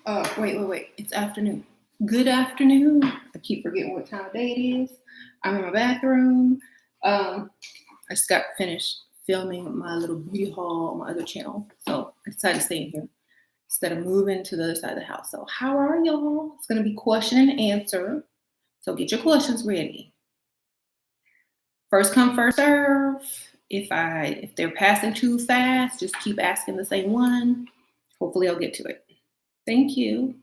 Wait. It's afternoon. Good afternoon. I keep forgetting what time of day it is. I'm in my bathroom. I just got finished filming my little beauty haul on my other channel. So I decided to stay in here instead of moving to the other side of the house. So how are y'all? It's going to be question and answer. So get your questions ready. First come, first serve. If they're passing too fast, just keep asking the same one. Hopefully I'll get to it. Thank you.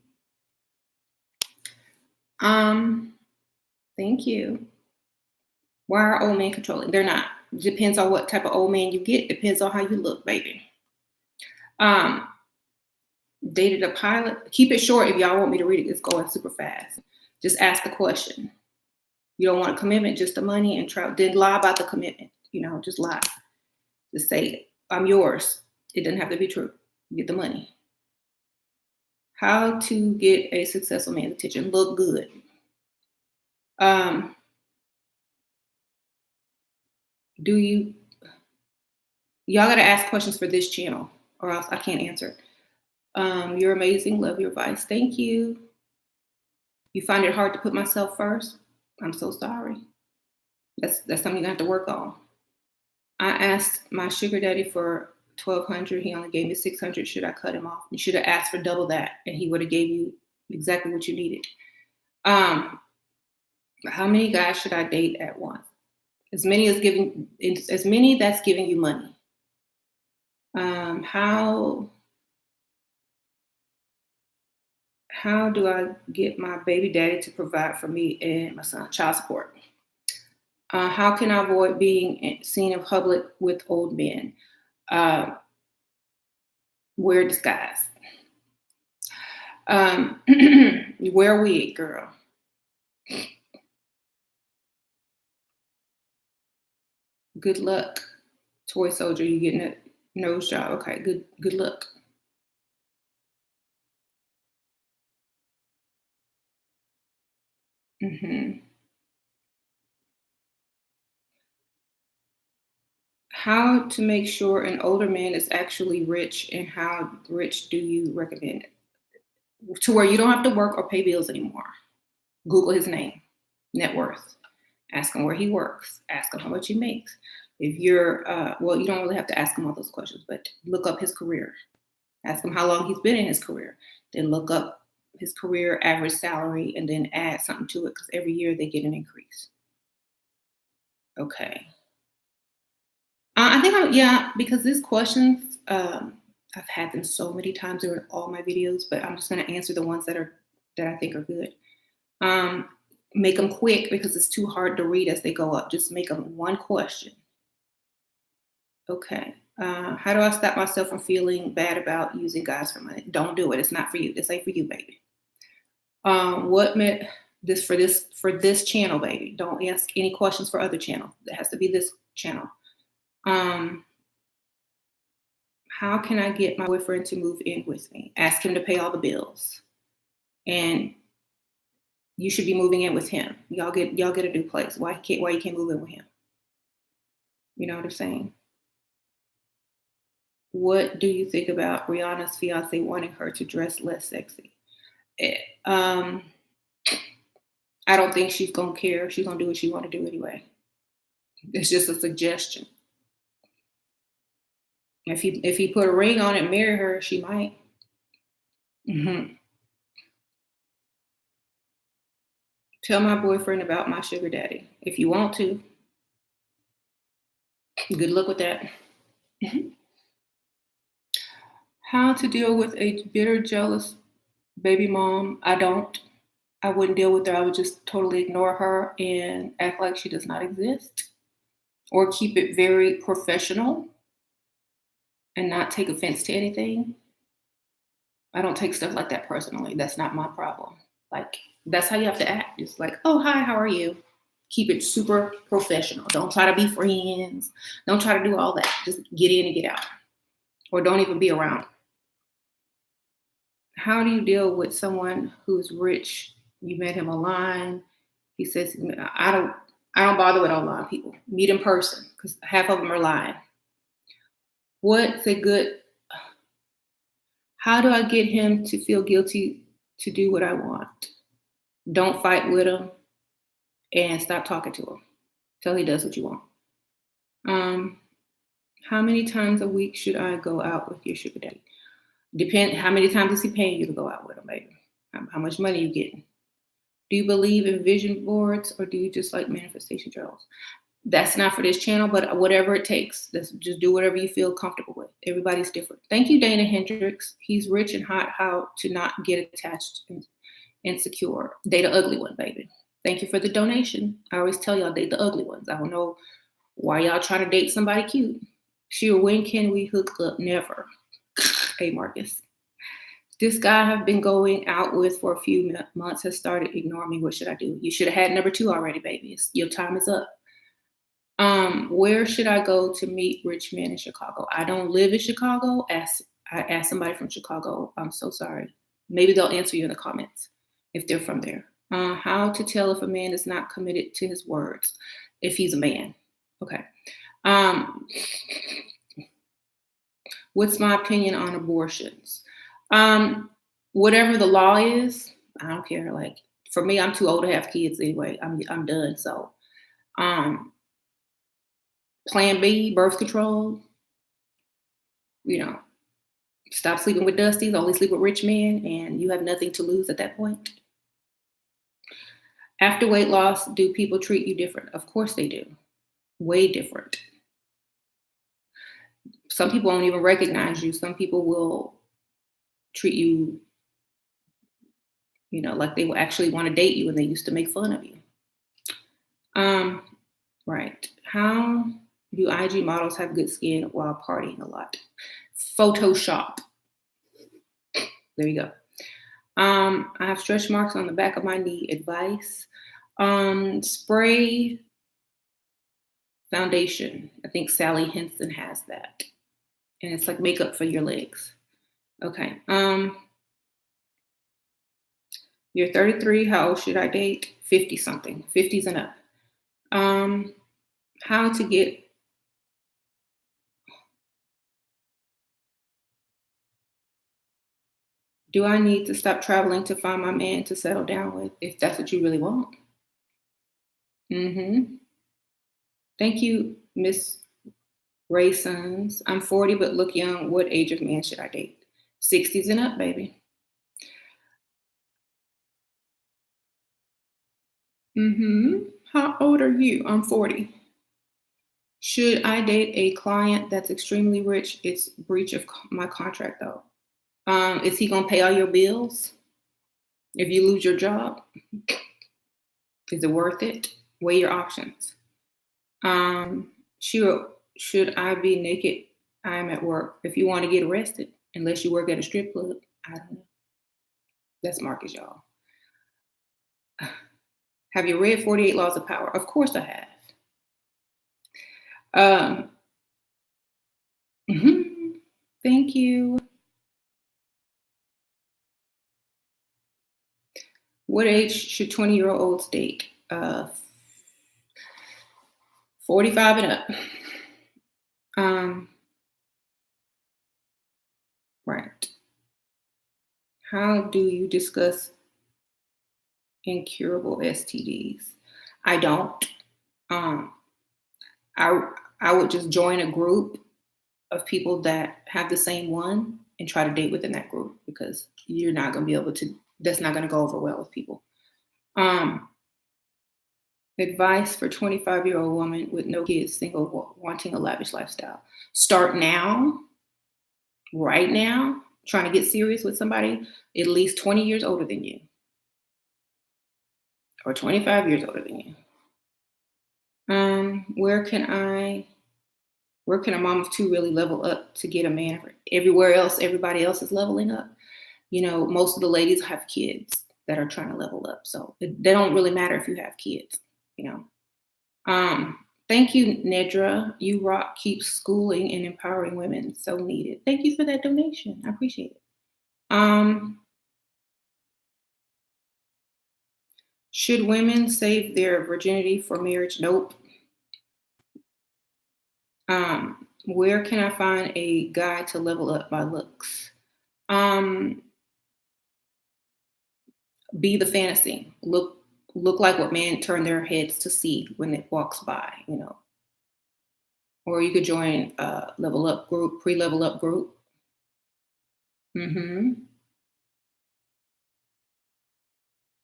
Thank you. Why are old men controlling? They're not. Depends on what type of old man you get. Depends on how you look, baby. Dated a pilot. Keep it short if y'all want me to read it. It's going super fast. Just ask the question. You don't want a commitment, just the money, and try. Then lie about the commitment. Just lie. Just say, I'm yours. It doesn't have to be true. Get the money. How to get a successful man's attention. Look good. Y'all got to ask questions for this channel or else I can't answer. You're amazing. Love your advice. Thank you. You find it hard to put myself first? I'm so sorry. That's something you have to work on. I asked my sugar daddy for $1,200. He only gave me $600. Should I cut him off? You should have asked for double that, and he would have gave you exactly what you needed. How many guys should I date at once? As many that's giving you money. How do I get my baby daddy to provide for me and my son? Child support. How can I avoid being seen in public with old men? Wear a disguise. You wear a wig, girl. Good luck, toy soldier. You getting a nose job? Okay, good luck. How to make sure an older man is actually rich, and how rich do you recommend? To where you don't have to work or pay bills anymore. Google his name, net worth. Ask him where he works. Ask him how much he makes. If you're, you don't really have to ask him all those questions, but look up his career. Ask him how long he's been in his career. Then look up his career average salary and then add something to it because every year they get an increase. Okay. I think because these questions, I've had them so many times during all my videos, but I'm just going to answer the ones that I think are good. Make them quick because it's too hard to read as they go up. Just make them one question. Okay. How do I stop myself from feeling bad about using guys for money? Don't do it. It's not for you. This ain't for you, baby. What meant this for this channel, baby? Don't ask any questions for other channels. It has to be this channel. How can I get my boyfriend to move in with me? Ask him to pay all the bills. And you should be moving in with him. Y'all get a new place. Why you can't move in with him? You know what I'm saying? What do you think about Rihanna's fiance wanting her to dress less sexy? I don't think she's gonna care. She's gonna do what she want to do anyway. It's just a suggestion. If he put a ring on it and marry her, she might. Tell my boyfriend about my sugar daddy if you want to. Good luck with that. How to deal with a bitter, jealous baby mom? I wouldn't deal with her. I would just totally ignore her and act like she does not exist, or keep it very professional and not take offense to anything. I don't take stuff like that personally. That's not my problem. Like, that's how you have to act. Just like, oh, hi, how are you? Keep it super professional. Don't try to be friends. Don't try to do all that. Just get in and get out. Or don't even be around. How do you deal with someone who's rich? You met him online. He says, I don't bother with online people. Meet in person, because half of them are lying. What's a good How do I get him to feel guilty to do what I want? Don't fight with him and stop talking to him till he does what you want. Um, how many times a week should I go out with your sugar daddy? Depend. How many times is he paying you to go out with him, baby? How much money you getting? Do you believe in vision boards or do you just like manifestation journals? That's not for this channel, but whatever it takes. Just do whatever you feel comfortable with. Everybody's different. Thank you, Dana Hendricks. He's rich and hot. How to not get attached and insecure. Date the ugly one, baby. Thank you for the donation. I always tell y'all, date the ugly ones. I don't know why y'all trying to date somebody cute. Sure, when can we hook up? Never. Hey, Marcus. This guy I've been going out with for a few months has started ignoring me. What should I do? You should have had number 2 already, baby. Your time is up. Where should I go to meet rich men in Chicago? I don't live in Chicago. I asked somebody from Chicago. I'm so sorry. Maybe they'll answer you in the comments if they're from there. How to tell if a man is not committed to his words, if he's a man. Okay. What's my opinion on abortions? Whatever the law is, I don't care. Like for me, I'm too old to have kids anyway. I'm done. So, Plan B, birth control. Stop sleeping with Dusties. Only sleep with rich men, and you have nothing to lose at that point. After weight loss, do people treat you different? Of course they do. Way different. Some people won't even recognize you. Some people will treat you, like they will actually want to date you and they used to make fun of you. Right. How do IG models have good skin while partying a lot? Photoshop. There you go. I have stretch marks on the back of my knee. Advice. Spray foundation. I think Sally Henson has that. And it's like makeup for your legs. Okay. You're 33. How old should I date? 50 something. 50s and up. How to get do I need to stop traveling to find my man to settle down with if that's what you really want? Thank you, Miss Raysons. I'm 40 but look young. What age of man should I date? 60s and up, baby. How old are you? I'm 40. Should I date a client that's extremely rich? It's breach of my contract, though. Is he gonna pay all your bills if you lose your job? Is it worth it? Weigh your options. Should I be naked? I'm at work. If you want to get arrested, unless you work at a strip club, I don't know. That's Marcus, y'all. Have you read 48 Laws of Power? Of course I have. Thank you. What age should 20-year-olds date? 45 and up. Right. How do you discuss incurable STDs? I don't. I would just join a group of people that have the same one and try to date within that group because you're not going to be able to, that's not going to go over well with people. Advice for 25-year-old woman with no kids, single, wanting a lavish lifestyle. Start now, right now, trying to get serious with somebody at least 20 years older than you or 25 years older than you. Where can a mom of 2 really level up to get a man? Everywhere else, everybody else is leveling up. Most of the ladies have kids that are trying to level up. So they don't really matter if you have kids, Thank you, Nedra. You rock, keep schooling and empowering women. So needed. Thank you for that donation. I appreciate it. Should women save their virginity for marriage? Nope. Where can I find a guy to level up my looks? Be the fantasy. Look like what men turn their heads to see when it walks by, Or you could join a level up group, pre-level up group.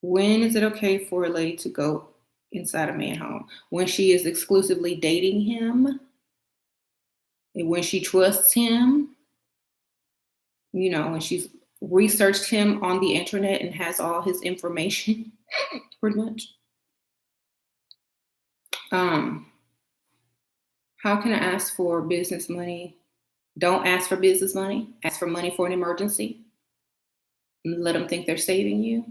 When is it okay for a lady to go inside a man home? When she is exclusively dating him, and when she trusts him, when she's researched him on the internet and has all his information, pretty much. How can I ask for business money? Don't ask for business money. Ask for money for an emergency. And let them think they're saving you.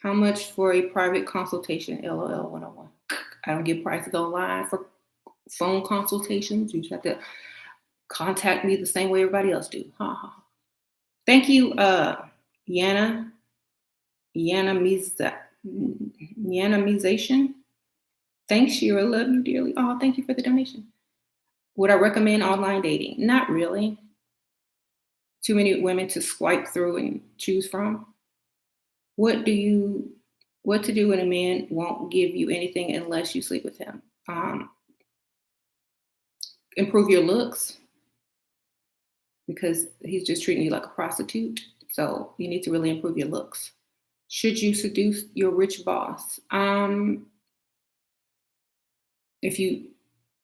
How much for a private consultation? LOL 101. I don't give prices online for phone consultations. You just have to contact me the same way everybody else do. Ha ha. Thank you, Yana Mization. Thanks, Shira. Love you dearly. Oh, thank you for the donation. Would I recommend online dating? Not really. Too many women to swipe through and choose from. What to do when a man won't give you anything unless you sleep with him? Improve your looks, because he's just treating you like a prostitute. So you need to really improve your looks. Should you seduce your rich boss? If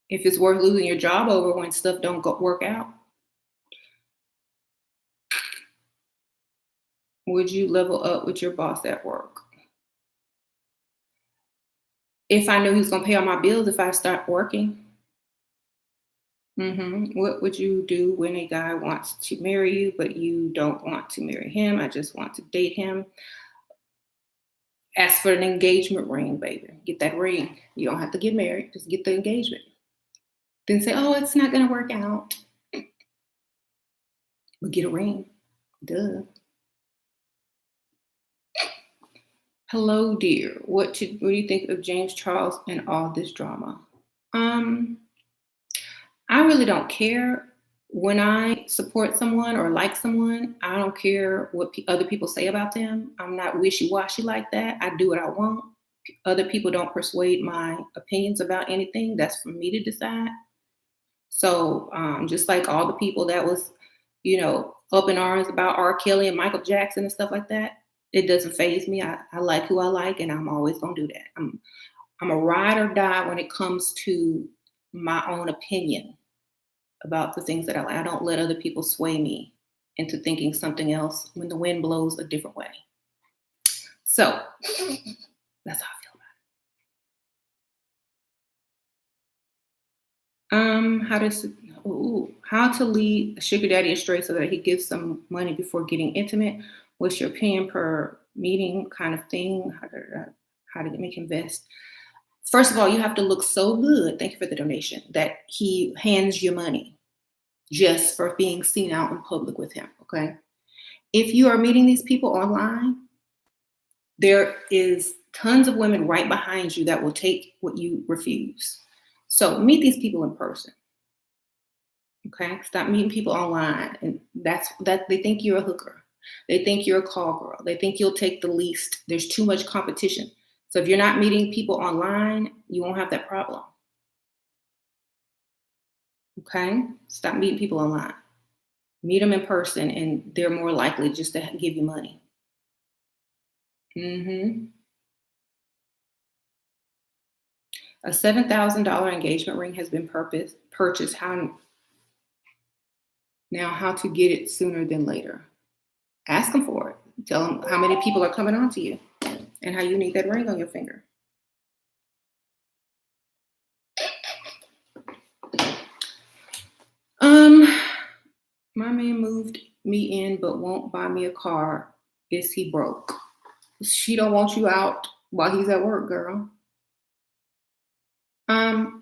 it's worth losing your job over when stuff don't work out, would you level up with your boss at work? If I knew he was going to pay all my bills if I start working. What would you do when a guy wants to marry you, but you don't want to marry him? I just want to date him. Ask for an engagement ring, baby. Get that ring. You don't have to get married. Just get the engagement. Then say, oh, it's not going to work out. But get a ring. Duh. Hello, dear. What do you think of James Charles and all this drama? I really don't care. When I support someone or like someone, I don't care what other people say about them. I'm not wishy-washy like that. I do what I want. Other people don't persuade my opinions about anything. That's for me to decide. So just like all the people that was, up in arms about R. Kelly and Michael Jackson and stuff like that, it doesn't faze me. I like who I like, and I'm always gonna do that. I'm a ride or die when it comes to my own opinion about the things that I like. I don't let other people sway me into thinking something else when the wind blows a different way. So that's how I feel about it. How to lead a sugar daddy astray so that he gives some money before getting intimate? What's your opinion per meeting kind of thing? How to make him invest? First of all, you have to look so good, thank you for the donation, that he hands you money just for being seen out in public with him, okay? If you are meeting these people online, there is tons of women right behind you that will take what you refuse. So meet these people in person, okay? Stop meeting people online. And that they think you're a hooker. They think you're a call girl. They think you'll take the least. There's too much competition. So if you're not meeting people online, you won't have that problem. Okay? Stop meeting people online. Meet them in person, and they're more likely just to give you money. A $7,000 engagement ring has been purchased. How to get it sooner than later? Ask them for it. Tell them how many people are coming on to you and how you need that ring on your finger. My man moved me in but won't buy me a car. Is he broke? She don't want you out while he's at work, girl. Tell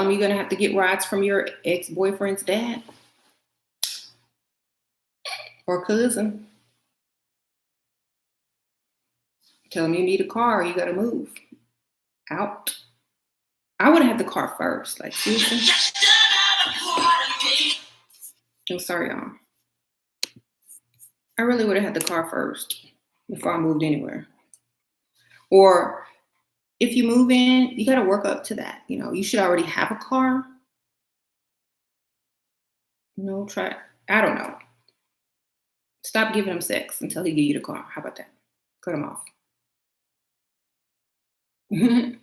him you're gonna have to get rides from your ex-boyfriend's dad or cousin. Tell him you need a car, you gotta move. out. I would have had the car first. Like, seriously. I'm sorry, y'all. I really would have had the car first before I moved anywhere. Or if you move in, you got to work up to that. You know, you should already have a car. No, try. I don't know. Stop giving him sex until he give you the car. How about that? Cut him off. Can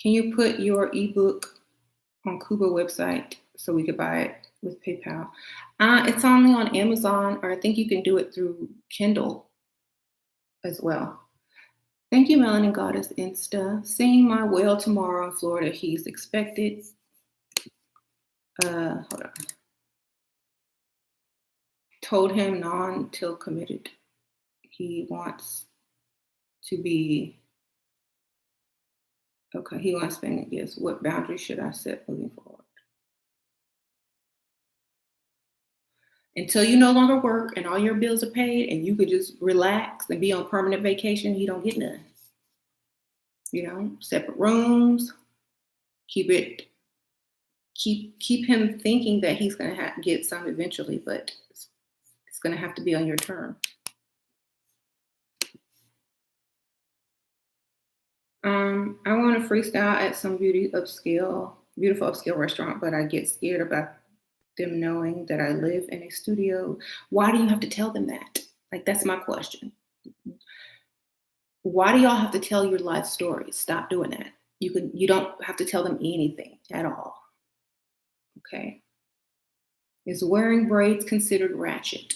you put your ebook on Kuba website so we could buy it with PayPal? It's only on Amazon, or I think you can do it through Kindle as well. Thank you, Melanin Goddess Insta. Seeing my whale tomorrow in Florida. He's expected. Hold on. Told him non-till committed. He wants to be. Okay, he wants to spend. Yes. What boundaries should I set moving forward? Until you no longer work and all your bills are paid and you could just relax and be on permanent vacation, you don't get none. You know, separate rooms. Keep him thinking that he's going to get some eventually, but it's going to have to be on your term. I want to freestyle at some beautiful upscale restaurant, but I get scared about them knowing that I live in a studio. Why do you have to tell them that? Like, that's my question. Why do y'all have to tell your life stories? Stop doing that. You don't have to tell them anything at all. Okay. Is wearing braids considered ratchet?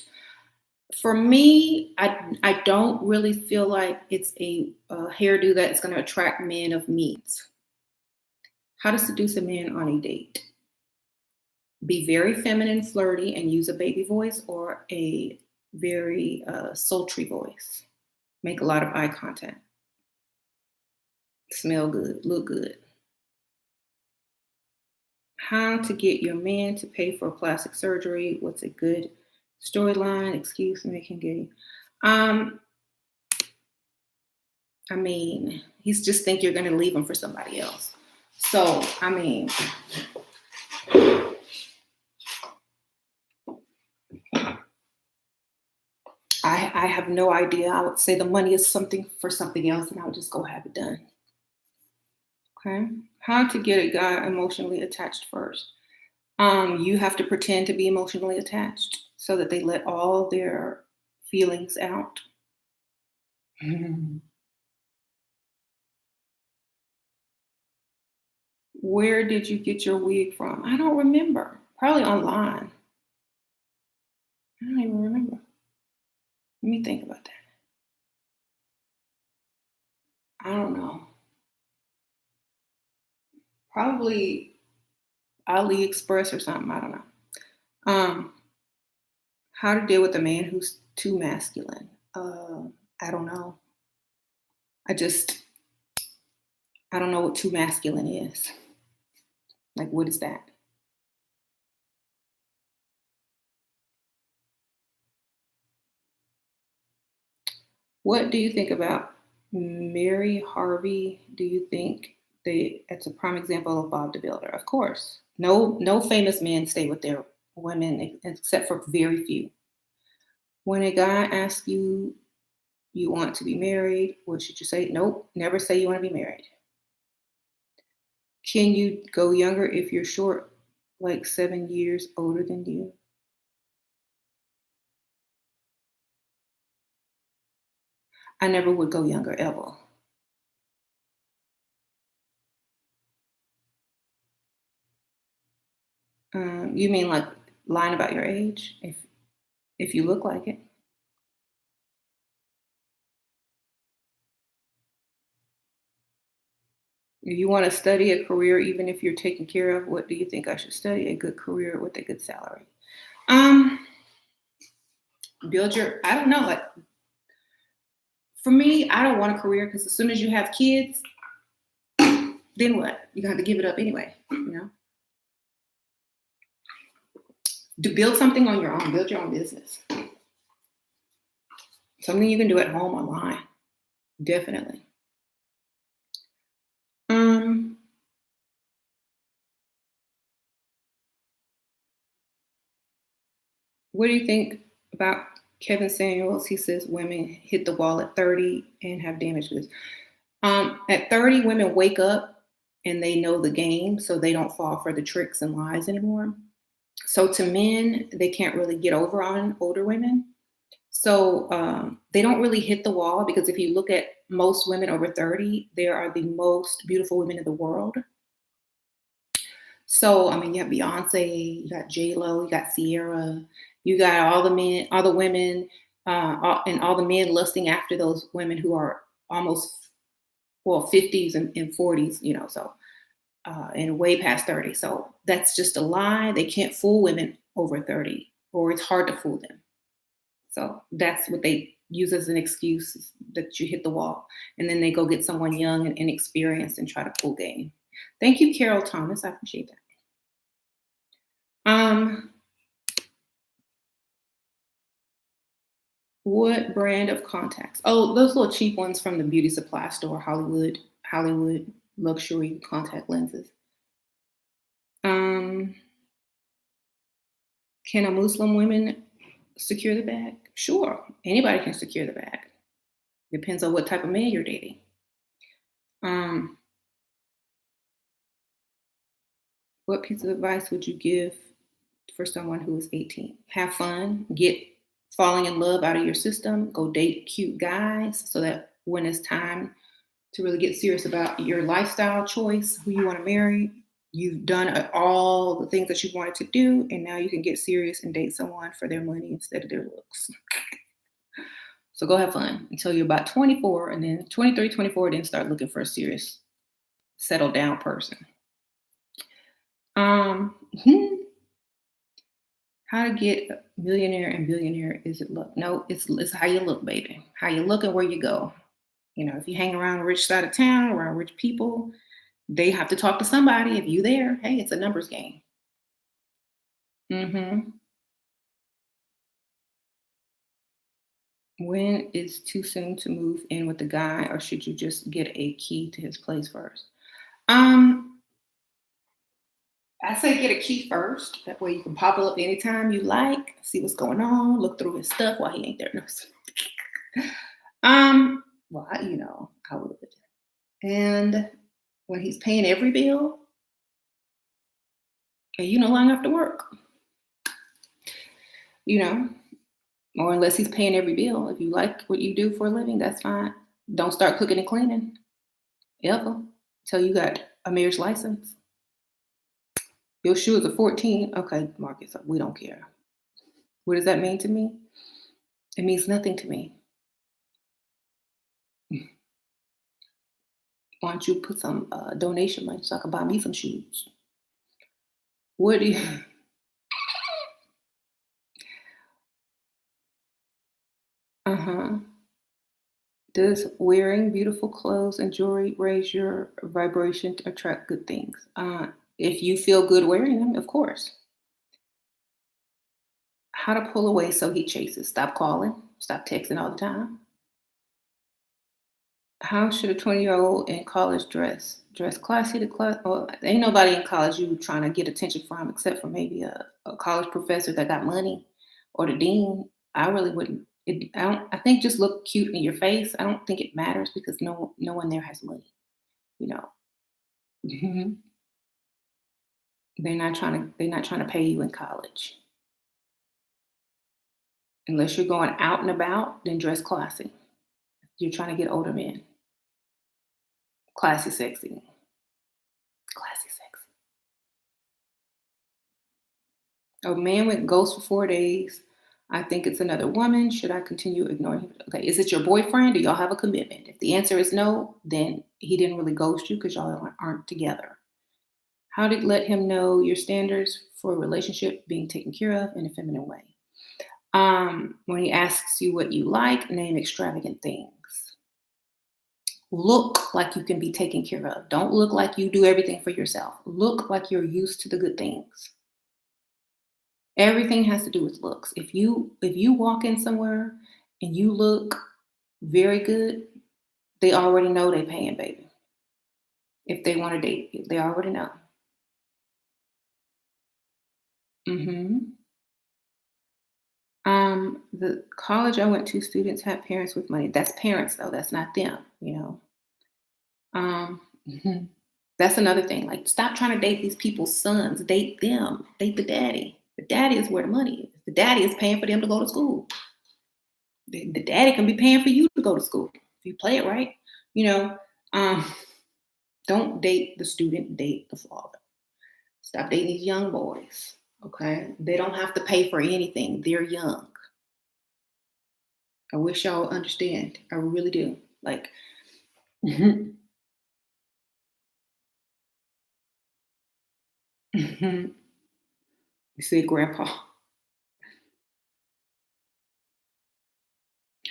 For me, I don't really feel like it's a hairdo that's going to attract men of means. How to seduce a man on a date? Be very feminine, flirty, and use a baby voice or a very sultry voice. Make a lot of eye contact. Smell good, look good. How to get your man to pay for plastic surgery? What's a good storyline, excuse me, can get you? I mean, he's just think you're going to leave him for somebody else. So, I mean, I have no idea. I would say the money is something for something else, and I would just go have it done. Okay. How to get a guy emotionally attached first? You have to pretend to be emotionally attached so that they let all their feelings out. Where did you get your wig from? I don't remember. Probably online. I don't even remember. Let me think about that. I don't know. Probably AliExpress or something. I don't know. How to deal with a man who's too masculine? I don't know. I don't know what too masculine is. Like, what is that? What do you think about Mary Harvey? Do you think it's a prime example of Bob the Builder? Of course. No famous men stay with their women except for very few. When a guy asks you want to be married, what should you say? Nope, never say you want to be married. Can you go younger if you're short, like 7 years older than you? I never would go younger ever. You mean like lying about your age if you look like it? If you want to study a career, even if you're taken care of, what do you think I should study? A good career with a good salary. I don't know. Like, for me, I don't want a career because as soon as you have kids, then what? You're gonna have to give it up anyway, you know? To build something on your own, build your own business. Something you can do at home online. Definitely. Um, what do you think about Kevin Samuels? He says women hit the wall at 30 and have damage goods. At 30, women wake up and they know the game, so they don't fall for the tricks and lies anymore. So to men, they can't really get over on older women. So they don't really hit the wall because if you look at most women over 30, they are the most beautiful women in the world. So I mean, you have Beyonce, you got J Lo, you got Sierra, you got all the men, all the women, and all the men lusting after those women who are almost 50s and 40s, so and way past 30. So that's just a lie. They can't fool women over 30, or it's hard to fool them. So that's what they use as an excuse that you hit the wall. And then they go get someone young and inexperienced and try to pull game. Thank you, Carol Thomas. I appreciate that. What brand of contacts? Oh, those little cheap ones from the beauty supply store, Hollywood luxury contact lenses. Um, can a Muslim woman secure the bag? Sure, anybody can secure the bag. Depends on what type of man you're dating. Um, what piece of advice would you give for someone who is 18? Have fun, get falling in love out of your system, go date cute guys so that when it's time to really get serious about your lifestyle choice, who you want to marry, you've done all the things that you wanted to do, and now you can get serious and date someone for their money instead of their looks. So go have fun until you're about 24, and then 23, 24, then start looking for a serious, settled down person. Um, how to get a millionaire and billionaire is it look? No, it's how you look, baby. How you look and where you go. If you hang around a rich side of town, around rich people, they have to talk to somebody. If you there, hey, it's a numbers game. hmm When is too soon to move in with the guy, or should you just get a key to his place first? Um, I say get a key first. That way you can pop it up anytime you like, see what's going on, look through his stuff while he ain't there. No. Well, I would. And when he's paying every bill, and you no longer have to work, you know, or unless he's paying every bill. If you like what you do for a living, that's fine. Don't start cooking and cleaning ever till you got a marriage license. Your shoes are 14. Okay, Marcus, we don't care. What does that mean to me? It means nothing to me. Why don't you put some donation money so I can buy me some shoes? What do you? Uh huh. Does wearing beautiful clothes and jewelry raise your vibration to attract good things? If you feel good wearing them, of course. How to pull away so he chases? Stop calling. Stop texting all the time. How should a 20-year-old in college dress? Dress classy to class. Well, ain't nobody in college you trying to get attention from except for maybe a college professor that got money or the dean. I really wouldn't. I don't. I think just look cute in your face. I don't think it matters because no one there has money. You know, Mhm. They're not trying to pay you in college unless you're going out and about. Then dress classy. You're trying to get older men. Classy, sexy, classy, sexy. A man went ghost for 4 days. I think it's another woman. Should I continue ignoring him? Okay, is it your boyfriend? Do y'all have a commitment? If the answer is no, then he didn't really ghost you because y'all aren't together. How to let him know your standards for a relationship being taken care of in a feminine way. When he asks you what you like, name extravagant things. Look like you can be taken care of. Don't look like you do everything for yourself. Look like you're used to the good things. Everything has to do with looks. If you walk in somewhere and you look very good, They already know they paying, baby. If they want to date you, they already know. Hmm. The college I went to, students had parents with money. That's parents, though. That's not them. Mhm. That's another thing. Like, stop trying to date these people's sons. Date them. Date the daddy. The daddy is where the money is. The daddy is paying for them to go to school. The daddy can be paying for you to go to school if you play it right. You know, um, don't date the student. Date the father. Stop dating these young boys. Okay, they don't have to pay for anything. They're young. I wish y'all understand. I really do. Like, you see, Grandpa.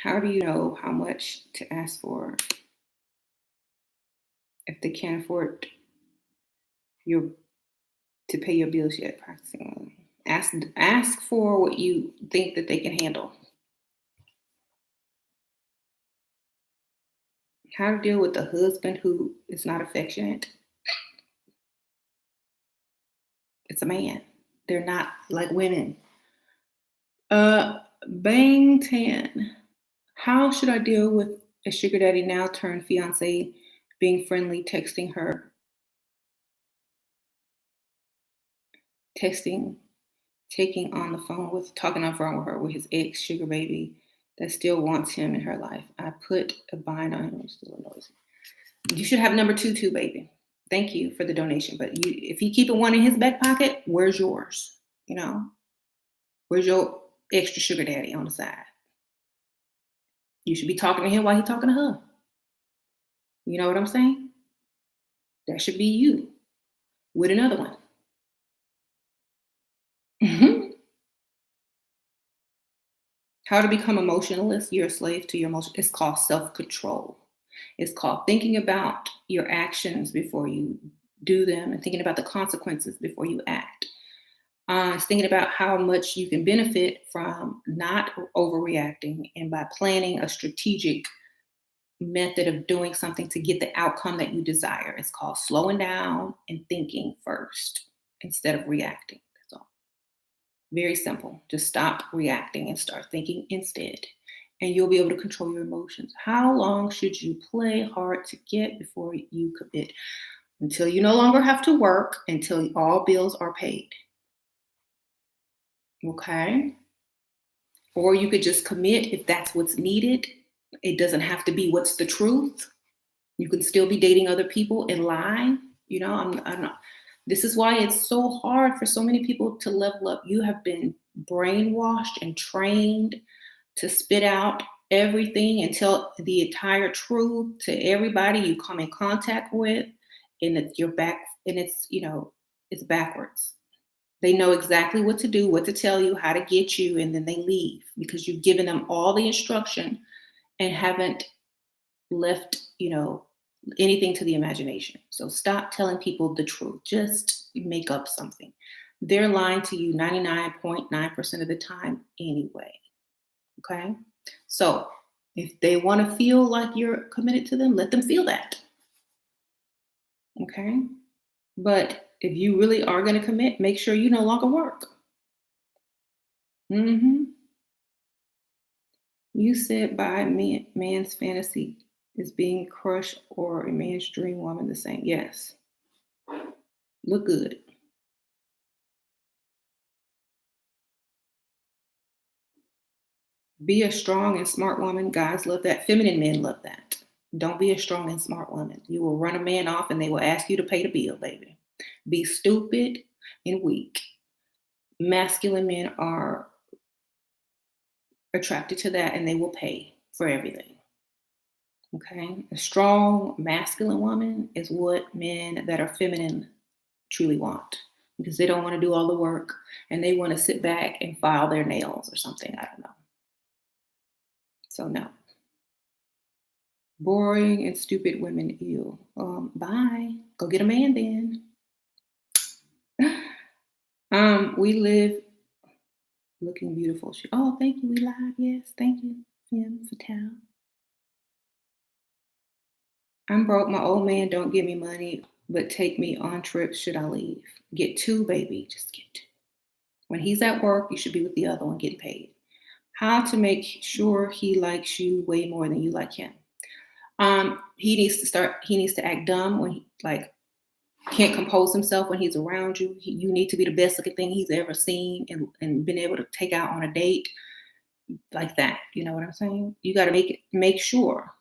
How do you know how much to ask for if they can't afford your to pay your bills yet? Practicing. Ask for what you think that they can handle. How to deal with a husband who is not affectionate. It's a man. They're not like women. Bang 10. How should I deal with a sugar daddy now turned fiance being friendly, texting, taking on the phone with, talking on the phone with her with his ex sugar baby that still wants him in her life? I put a bind on him. Still knows. You should have number two too, baby. Thank you for the donation, but if he keeping one in his back pocket, where's yours? You know, where's your extra sugar daddy on the side? You should be talking to him while he's talking to her. You know what I'm saying? That should be you with another one. Mhm. How to become emotionless? You're a slave to your emotions. It's called self control. It's called thinking about your actions before you do them and thinking about the consequences before you act. It's thinking about how much you can benefit from not overreacting and by planning a strategic method of doing something to get the outcome that you desire. It's called slowing down and thinking first instead of reacting. That's all. Very simple. Just stop reacting and start thinking instead. And you'll be able to control your emotions. How long should you play hard to get before you commit? Until you no longer have to work, until all bills are paid. Okay? Or you could just commit if that's what's needed. It doesn't have to be what's the truth. You can still be dating other people and lie. I'm not. This is why it's so hard for so many people to level up. You have been brainwashed and trained to spit out everything and tell the entire truth to everybody you come in contact with, and it's your back, and it's backwards. They know exactly what to do, what to tell you, how to get you, and then they leave because you've given them all the instruction and haven't left anything to the imagination. So stop telling people the truth. Just make up something. They're lying to you 99.9% of the time anyway. Okay? So if they want to feel like you're committed to them, let them feel that. Okay? But if you really are going to commit, make sure you no longer work. Hmm. You said by man's fantasy is being crushed or a man's dream woman the same. Yes. Look good. Be a strong and smart woman. Guys love that. Feminine men love that. Don't be a strong and smart woman. You will run a man off and they will ask you to pay the bill, baby. Be stupid and weak. Masculine men are attracted to that and they will pay for everything. Okay. A strong masculine woman is what men that are feminine truly want because they don't want to do all the work and they want to sit back and file their nails or something. I don't know. So, no. Boring and stupid women, ew. Bye. Go get a man then. We live looking beautiful. Oh, thank you. We live. Yes, thank you, Femme Fatale. I'm broke. My old man don't give me money, but take me on trips. Should I leave? Get two, baby. Just get two. When he's at work, you should be with the other one getting paid. How to make sure he likes you way more than you like him. He needs to act dumb when he like can't compose himself when he's around you. You need to be the best looking thing he's ever seen and been able to take out on a date like that. You know what I'm saying? You got to make sure.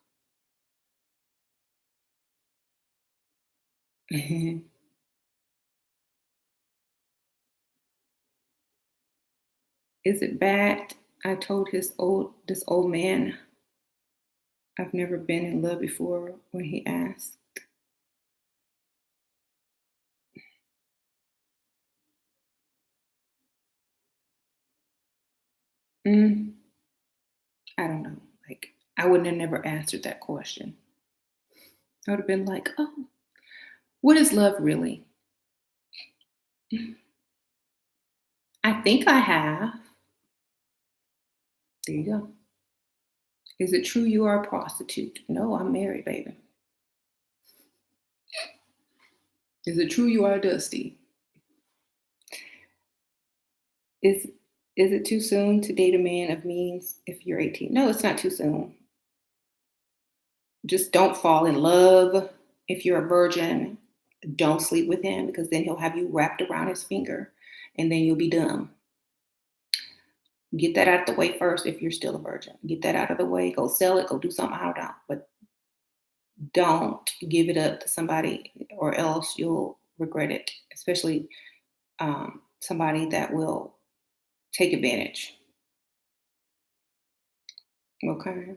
Is it bad? I told this old man I've never been in love before when he asked. Mm, I don't know. Like I wouldn't have never answered that question. I would have been like, oh, what is love really? I think I have. There you go. Is it true you are a prostitute? No, I'm married, baby. Is it true you are dusty? Is is it too soon to date a man of means if you're 18? No, it's not too soon. Just don't fall in love. If you're a virgin, don't sleep with him because then he'll have you wrapped around his finger and then you'll be dumb. Get that out of the way first if you're still a virgin. Get that out of the way. Go sell it. Go do something. I don't know. But don't give it up to somebody or else you'll regret it, especially somebody that will take advantage. Okay.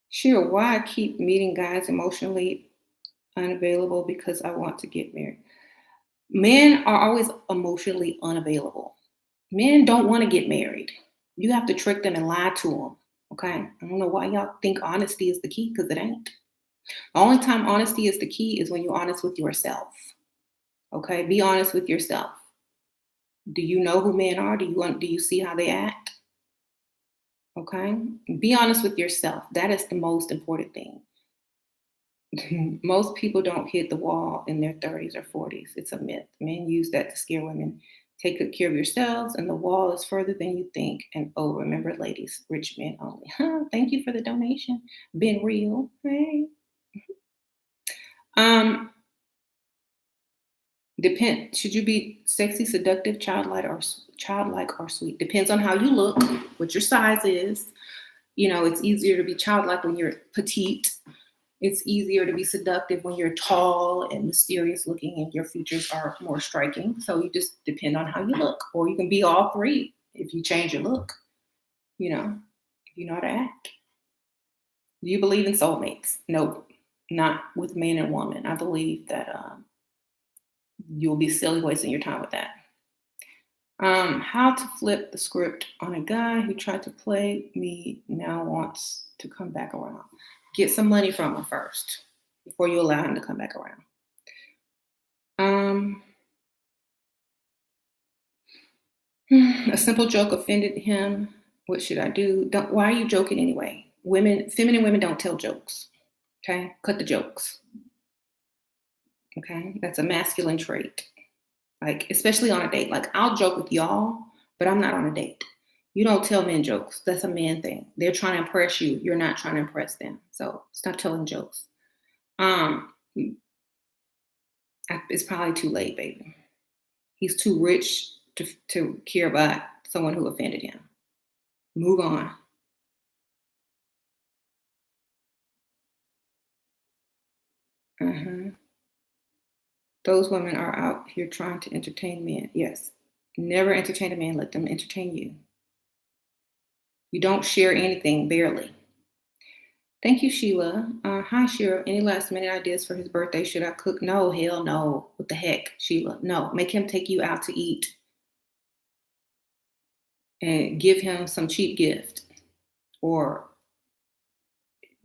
Sure. Why I keep meeting guys emotionally unavailable because I want to get married. Men are always emotionally unavailable. Men don't want to get married. You have to trick them and lie to them. Okay. I don't know why y'all think honesty is the key because it ain't. The only time honesty is the key is when you're honest with yourself. Okay. Be honest with yourself. Do you know who men are? Do you see how they act? Okay. Be honest with yourself. That is the most important thing. Most people don't hit the wall in their 30s or 40s. It's a myth. Men use that to scare women. Take good care of yourselves, and the wall is further than you think. And oh, remember, ladies, rich men only. Thank you for the donation. Been real. Hey. Depend. Should you be sexy, seductive, childlike or sweet? Depends on how you look, what your size is. You know, it's easier to be childlike when you're petite. It's easier to be seductive when you're tall and mysterious looking and your features are more striking. So you just depend on how you look. Or you can be all three if you change your look, you know, if you know how to act. Do you believe in soulmates? Nope, not with man and woman. I believe that you'll be silly wasting your time with that. How to flip the script on a guy who tried to play me now wants to come back around. Get some money from him first before you allow him to come back around. A simple joke offended him. What should I do? Why are you joking anyway? Feminine women don't tell jokes. Okay, cut the jokes. Okay, that's a masculine trait. Like, especially on a date. Like, I'll joke with y'all, but I'm not on a date. You don't tell men jokes. That's a man thing. They're trying to impress you. You're not trying to impress them. So stop telling jokes. It's probably too late, baby. He's too rich to care about someone who offended him. Move on. Those women are out here trying to entertain men. Yes. Never entertain a man. Let them entertain you. You don't share anything, barely. Thank you, Sheila. Hi, Sheila. Any last minute ideas for his birthday? Should I cook? No, hell no. What the heck, Sheila? No, make him take you out to eat and give him some cheap gift, or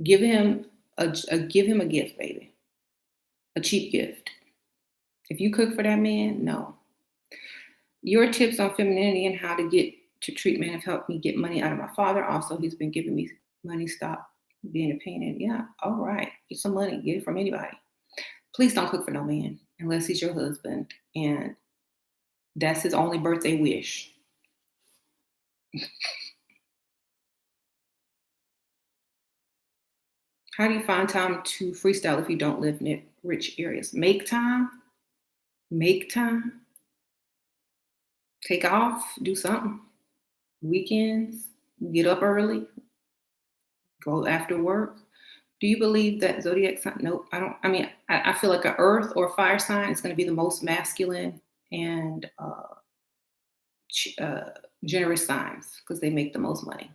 give him give him a gift, baby. A cheap gift. If you cook for that man, no. Your tips on femininity and how to get to treat men have helped me get money out of my father. Also, he's been giving me money. Stop Being a pain, yeah, all right. Get some money, get it from anybody. Please don't cook for no man unless he's your husband and that's his only birthday wish. How do you find time to freestyle if you don't live in rich areas? Make time, make time, take off, do something. Weekends, get up early, go after work. Do you believe that zodiac sign? Nope, I don't. I mean, I feel like a earth or fire sign is going to be the most masculine and uh, generous signs because they make the most money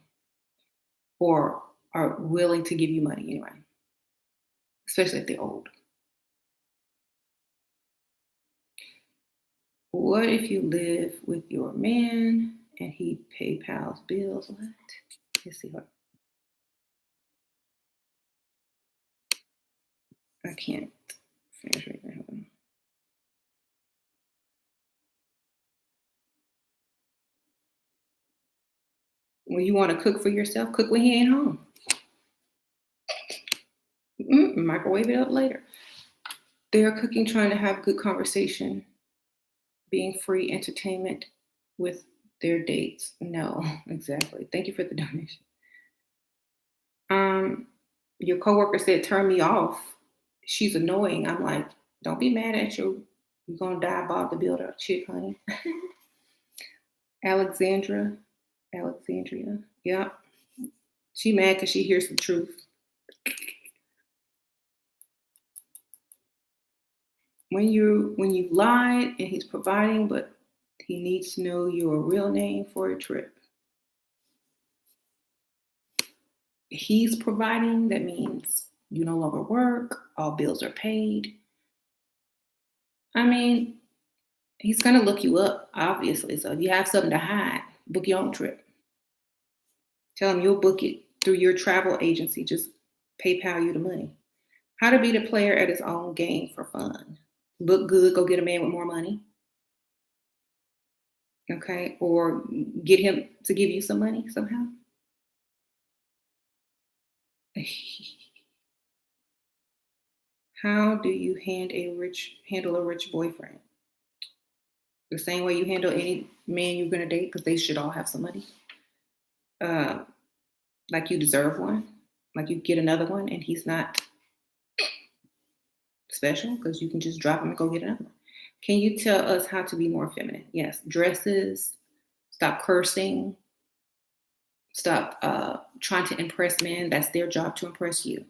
or are willing to give you money anyway, especially if they're old. What if you live with your man and he PayPal's bills? What? Let's see what. I can't finish right now. When you want to cook for yourself, cook when he ain't home. Microwave it up later. They're cooking, trying to have good conversation, being free entertainment with their dates. No, exactly. Thank you for the donation. Your coworker said, turn me off. She's annoying. I'm like, don't be mad at you. You're gonna die Bob the Builder chick, honey. Alexandria. Yeah. She mad because she hears the truth. When you lied and he's providing, but he needs to know your real name for a trip. He's providing, that means you no longer work, all bills are paid. I mean, he's gonna look you up, obviously. So if you have something to hide, book your own trip. Tell him you'll book it through your travel agency. Just PayPal you the money. How to beat a player at his own game for fun. Look good, go get a man with more money. Okay. Or get him to give you some money somehow. How do you handle a rich boyfriend? The same way you handle any man you're gonna date, because they should all have some money. Uh, like you deserve one. Like you get another one, and he's not special because you can just drop him and go get another one. Can you tell us how to be more feminine? Yes, dresses. Stop cursing. Stop trying to impress men. That's their job to impress you.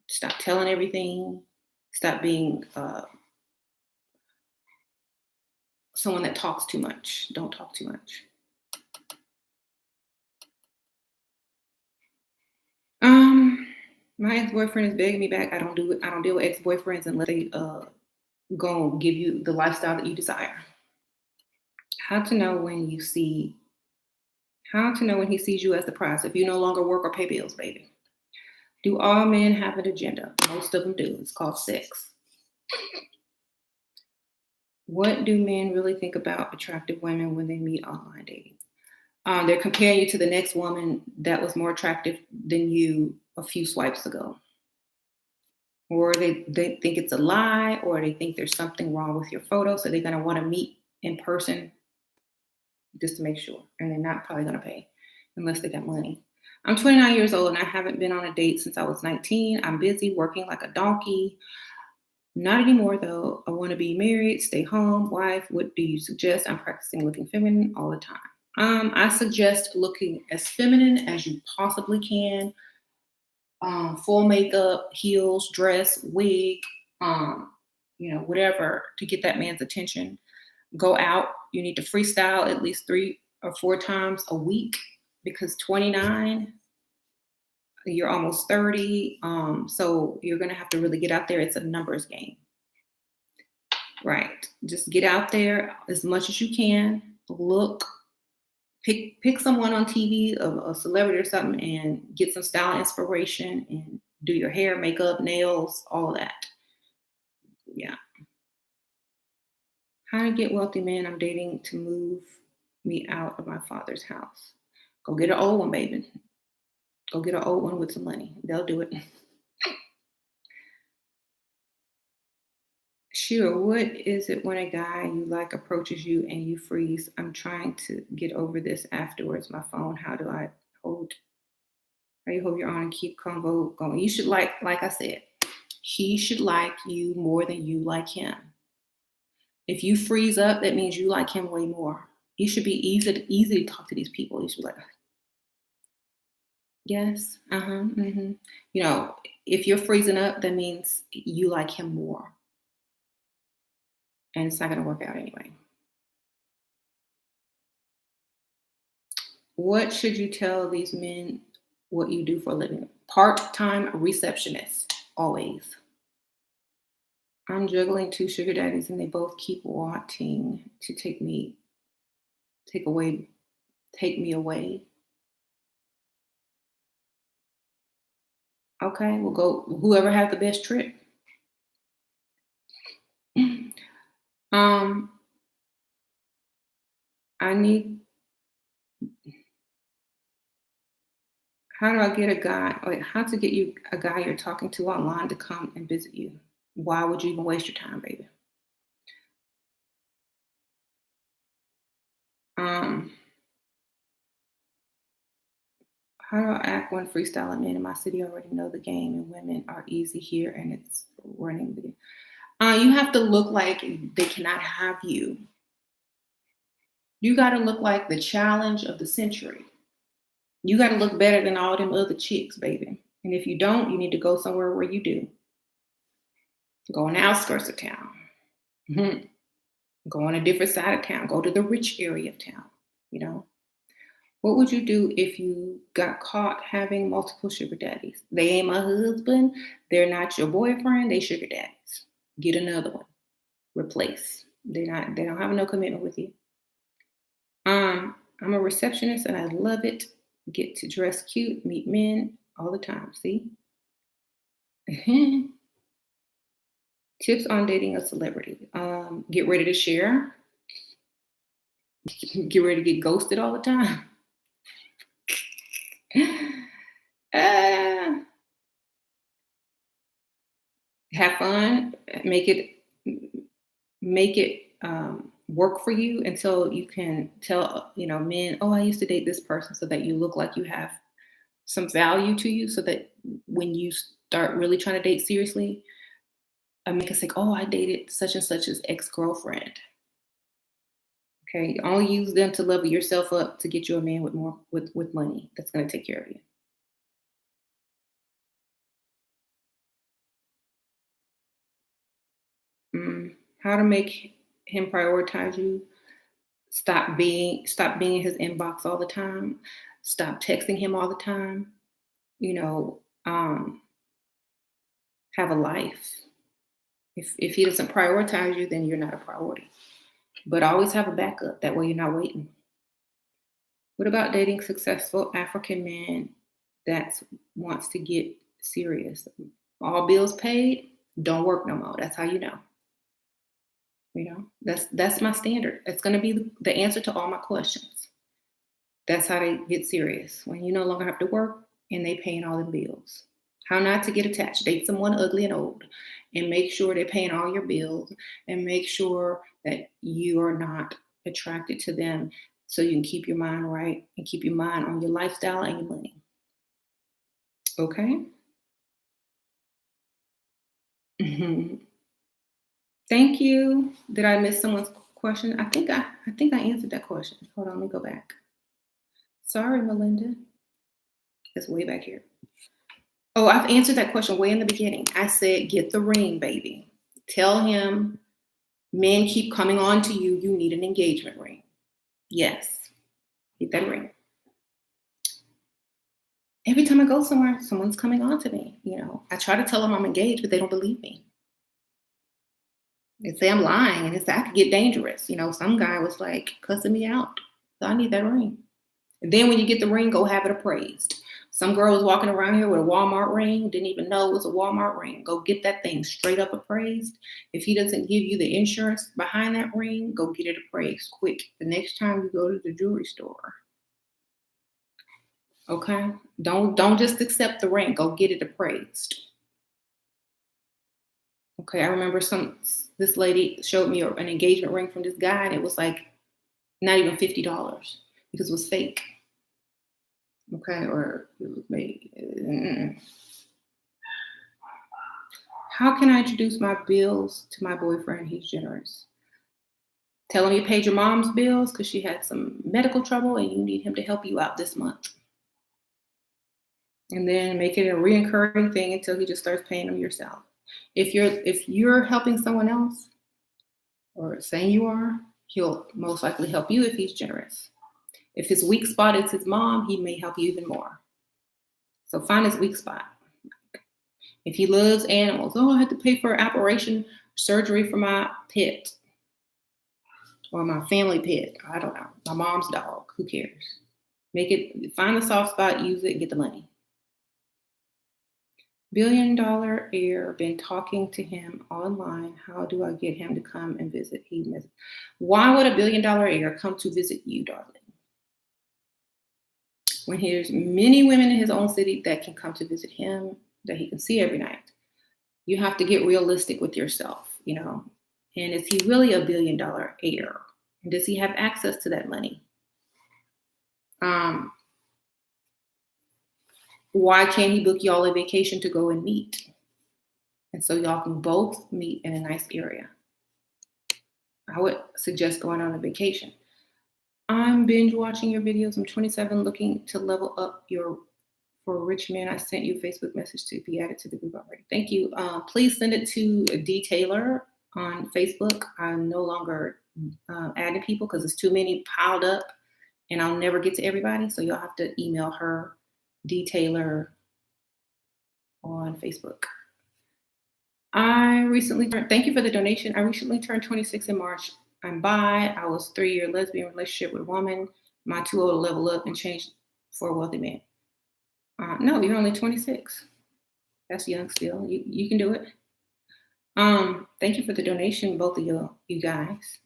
Stop telling everything. Stop being someone that talks too much. Don't talk too much. My ex-boyfriend is begging me back. I don't do it. I don't deal with ex-boyfriends unless they go give you the lifestyle that you desire. How to know when he sees you as the prize if you no longer work or pay bills, baby. Do all men have an agenda? Most of them do. It's called sex. What do men really think about attractive women when they meet online dating? They're comparing you to the next woman that was more attractive than you a few swipes ago. Or they think it's a lie, or they think there's something wrong with your photo. So they're going to want to meet in person just to make sure. And they're not probably going to pay unless they got money. I'm 29 years old and I haven't been on a date since I was 19. I'm busy working like a donkey. Not anymore, though. I want to be married, stay home, wife. What do you suggest? I'm practicing looking feminine all the time. I suggest looking as feminine as you possibly can. Full makeup, heels, dress, wig, whatever to get that man's attention. Go out. You need to freestyle at least 3 or 4 times a week because 29, you're almost 30. So you're going to have to really get out there. It's a numbers game. Right. Just get out there as much as you can. Look, pick someone on TV, a celebrity or something, and get some style inspiration and do your hair, makeup, nails, all of that. Yeah. How to get wealthy man I'm dating to move me out of my father's house. Go get an old one, baby. Go get an old one with some money. They'll do it. Sure. What is it when a guy you like approaches you and you freeze? I'm trying to get over this afterwards. My phone. Hold? How you hold your own and keep convo going? You should like I said, he should like you more than you like him. If you freeze up, that means you like him way more. You should be easy to talk to these people. You should be like, yes, You know, if you're freezing up, that means you like him more, and it's not going to work out anyway. What should you tell these men what you do for a living? Part-time receptionist, always. I'm juggling two sugar daddies, and they both keep wanting to take away, take me away. Okay, we'll go. Whoever had the best trip. Um, I need. How do I get a guy? Wait, how to get you a guy you're talking to online to come and visit you? Why would you even waste your time, baby? Um, how do I act when freestyling men in my city already know the game and women are easy here and it's running the. You have to look like they cannot have you. You got to look like the challenge of the century. You got to look better than all them other chicks, baby. And if you don't, you need to go somewhere where you do. Go on the outskirts of town. Mhm. Go on a different side of town. Go to the rich area of town. You know, what would you do if you got caught having multiple sugar daddies? They ain't my husband. They're not your boyfriend. They sugar daddies. Get another one. Replace. They not. They don't have no commitment with you. I'm a receptionist and I love it. Get to dress cute, meet men all the time. See? Tips on dating a celebrity. Get ready to share. Get ready to get ghosted all the time. uh, have fun. Make it work for you until you can tell men, oh, I used to date this person, so that you look like you have some value to you, so that when you start really trying to date seriously, make us think, oh, I dated such and such's ex-girlfriend. Okay, only use them to level yourself up to get you a man with more with money that's going to take care of you. How to make him prioritize you? Stop being in his inbox all the time. Stop texting him all the time. You know, have a life. If he doesn't prioritize you, then you're not a priority. But always have a backup. That way you're not waiting. What about dating successful African men that wants to get serious? All bills paid, don't work no more. That's how you know. That's my standard. It's going to be the answer to all my questions. That's how they get serious. When you no longer have to work and they paying all the bills. How not to get attached. Date someone ugly and old and make sure they're paying all your bills and make sure that you are not attracted to them, so you can keep your mind right and keep your mind on your lifestyle and your money. Okay? Thank you. Did I miss someone's question? I think I answered that question. Hold on, let me go back. Sorry, Melinda. It's way back here. Oh, I've answered that question way in the beginning. I said, get the ring, baby. Tell him men keep coming on to you. You need an engagement ring. Yes, get that ring. Every time I go somewhere, someone's coming on to me. I try to tell them I'm engaged, but they don't believe me. They say I'm lying, and that could get dangerous. Some guy was like cussing me out. So I need that ring. And then when you get the ring, go have it appraised. Some girl was walking around here with a Walmart ring, didn't even know it was a Walmart ring. Go get that thing straight up appraised. If he doesn't give you the insurance behind that ring, go get it appraised quick. The next time you go to the jewelry store. Okay? Don't just accept the ring. Go get it appraised. Okay, I remember this lady showed me an engagement ring from this guy, and it was like not even $50 because it was fake. Okay, or it was made. How can I introduce my bills to my boyfriend? He's generous. Tell him you paid your mom's bills because she had some medical trouble and you need him to help you out this month. And then make it a reoccurring thing until he just starts paying them yourself. If you're helping someone else or saying you are, he'll most likely help you if he's generous. If his weak spot is his mom, he may help you even more. So find his weak spot. If he loves animals, I had to pay for operation surgery for my pet or my family pet. I don't know. My mom's dog. Who cares? Find the soft spot, use it, and get the money. $1 billion heir, been talking to him online. How do I get him to come and visit? Why would $1 billion heir come to visit you, darling? When there's many women in his own city that can come to visit him, that he can see every night. You have to get realistic with yourself, And is he really $1 billion heir? And does he have access to that money? Why can't he book y'all a vacation to go and meet? And so y'all can both meet in a nice area. I would suggest going on a vacation. I'm binge watching your videos. I'm 27, looking to level up for a rich man. I sent you a Facebook message to be added to the group already. Thank you. Please send it to D. Taylor on Facebook. I'm no longer adding people because there's too many piled up and I'll never get to everybody. So you'll have to email her, D. Taylor, on Facebook. Thank you for the donation. I recently turned 26 in March. I'm bi. I was 3-year lesbian relationship with a woman. My too old to level up and change for a wealthy man. No, you're only 26. That's young still. You can do it. Thank you for the donation, both of you guys.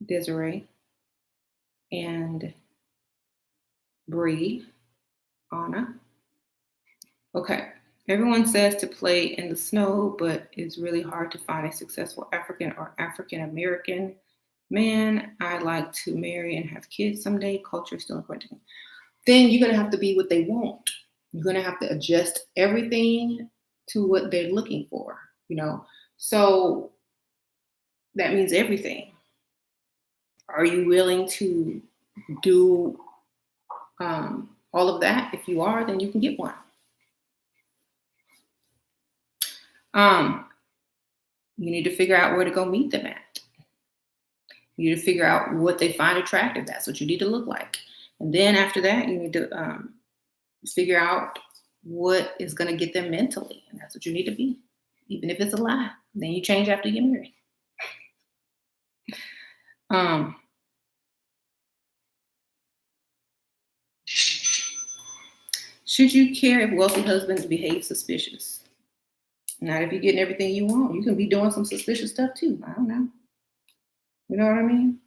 Desiree and Bree, Anna. Okay. Everyone says to play in the snow, but it's really hard to find a successful African or African American man I'd like to marry and have kids someday. Culture is still important to me. Then you're going to have to be what they want. You're going to have to adjust everything to what they're looking for, So that means everything. Are you willing to do all of that? If you are, then you can get one. You need to figure out where to go meet them at. You need to figure out what they find attractive. That's what you need to look like. And then after that, you need to figure out what is going to get them mentally. And that's what you need to be, even if it's a lie. Then you change after you get married. Should you care if wealthy husbands behave suspicious? Not if you're getting everything you want. You can be doing some suspicious stuff too. I don't know. You know what I mean?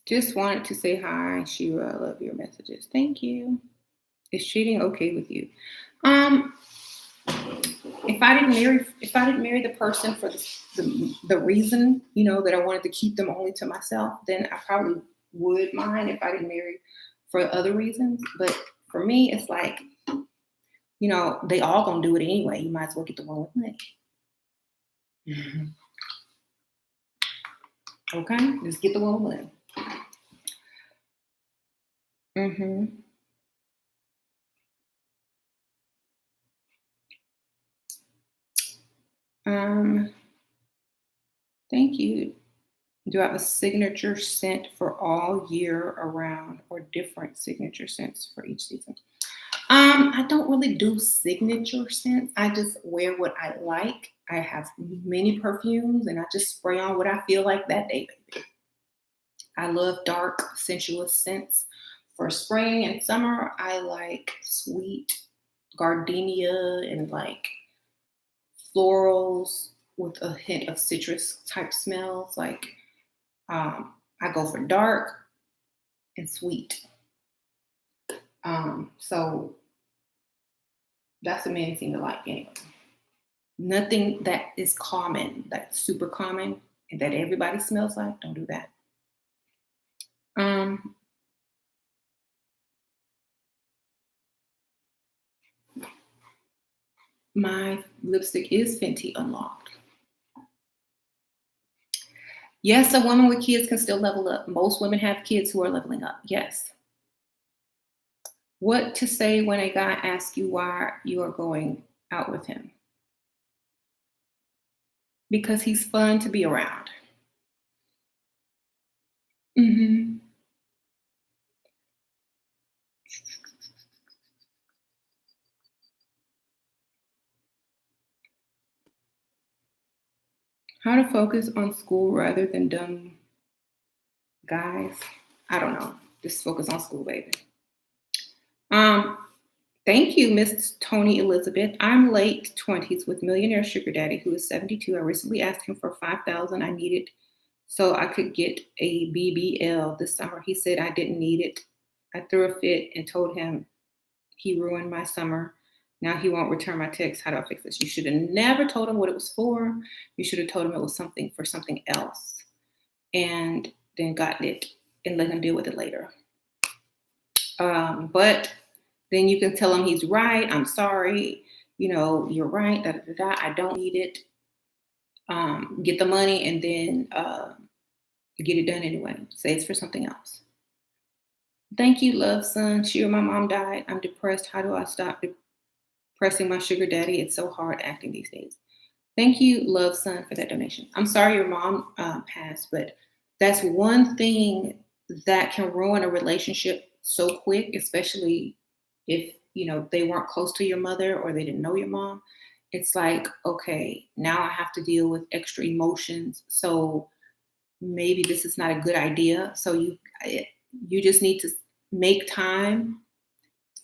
Just wanted to say hi, Shira. I love your messages. Thank you. Is cheating okay with you? If I didn't marry the person for the reason, that I wanted to keep them only to myself, then I probably would mind if I didn't marry for other reasons. But for me, it's like, they all gonna do it anyway. You might as well get the one with money. Mm-hmm. Okay, just get the one with money. Mm-hmm. Thank you. Do I have a signature scent for all year around or different signature scents for each season? I don't really do signature scents. I just wear what I like. I have many perfumes and I just spray on what I feel like that day, baby. I love dark, sensuous scents. For spring and summer, I like sweet gardenia and like florals with a hint of citrus type smells. Like I go for dark and sweet. So that's the main thing to like anyway. Nothing that is common, that's super common, and that everybody smells like. Don't do that. Um, my lipstick is Fenty Unlocked. Yes, a woman with kids can still level up. Most women have kids who are leveling up. Yes. What to say when a guy asks you why you are going out with him? Because he's fun to be around. hmm How to focus on school rather than dumb guys? I don't know. Just focus on school, baby. Um, Thank you, Miss Tony Elizabeth. I'm late 20s with millionaire sugar daddy who is 72. I recently asked him for 5,000 I needed so I could get a BBL this summer. He said I didn't need it. I threw a fit and told him he ruined my summer. Now he won't return my text. How do I fix this? You should have never told him what it was for. You should have told him it was something for something else and then gotten it and let him deal with it later. But then you can tell him he's right. I'm sorry. You're right. Da, da, da, da. I don't need it. Get the money and then get it done anyway. Say it's for something else. Thank you, love, son. My mom died. I'm depressed. How do I stop depressing my sugar daddy? It's so hard acting these days. Thank you, love, son, for that donation. I'm sorry your mom passed, but that's one thing that can ruin a relationship so quick, especially if they weren't close to your mother or they didn't know your mom. It's like, okay, now I have to deal with extra emotions. So maybe this is not a good idea. So you just need to make time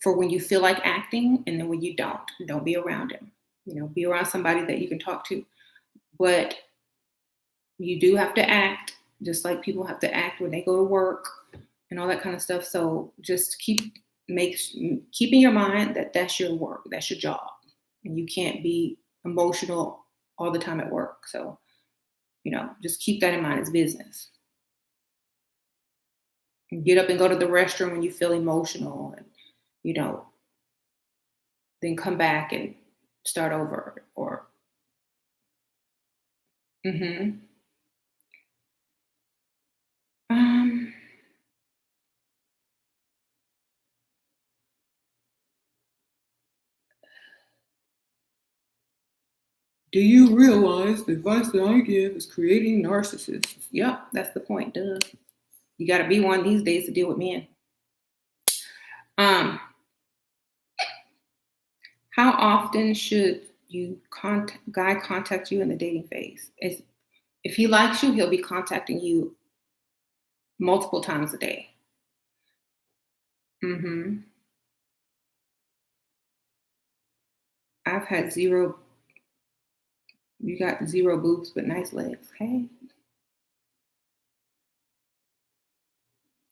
for when you feel like acting, and then when you don't be around him. Be around somebody that you can talk to. But you do have to act just like people have to act when they go to work and all that kind of stuff. So just keep in your mind that that's your work, that's your job, and you can't be emotional all the time at work. So just keep that in mind. It's business. And get up and go to the restroom when you feel emotional, and then come back and start over. Or hmm um Do you realize the advice that I give is creating narcissists? Yep, that's the point, duh. You got to be one these days to deal with men. Um, how often should guy contact you in the dating phase? If he likes you, he'll be contacting you multiple times a day. I've had zero. You got zero boobs but nice legs. Hey,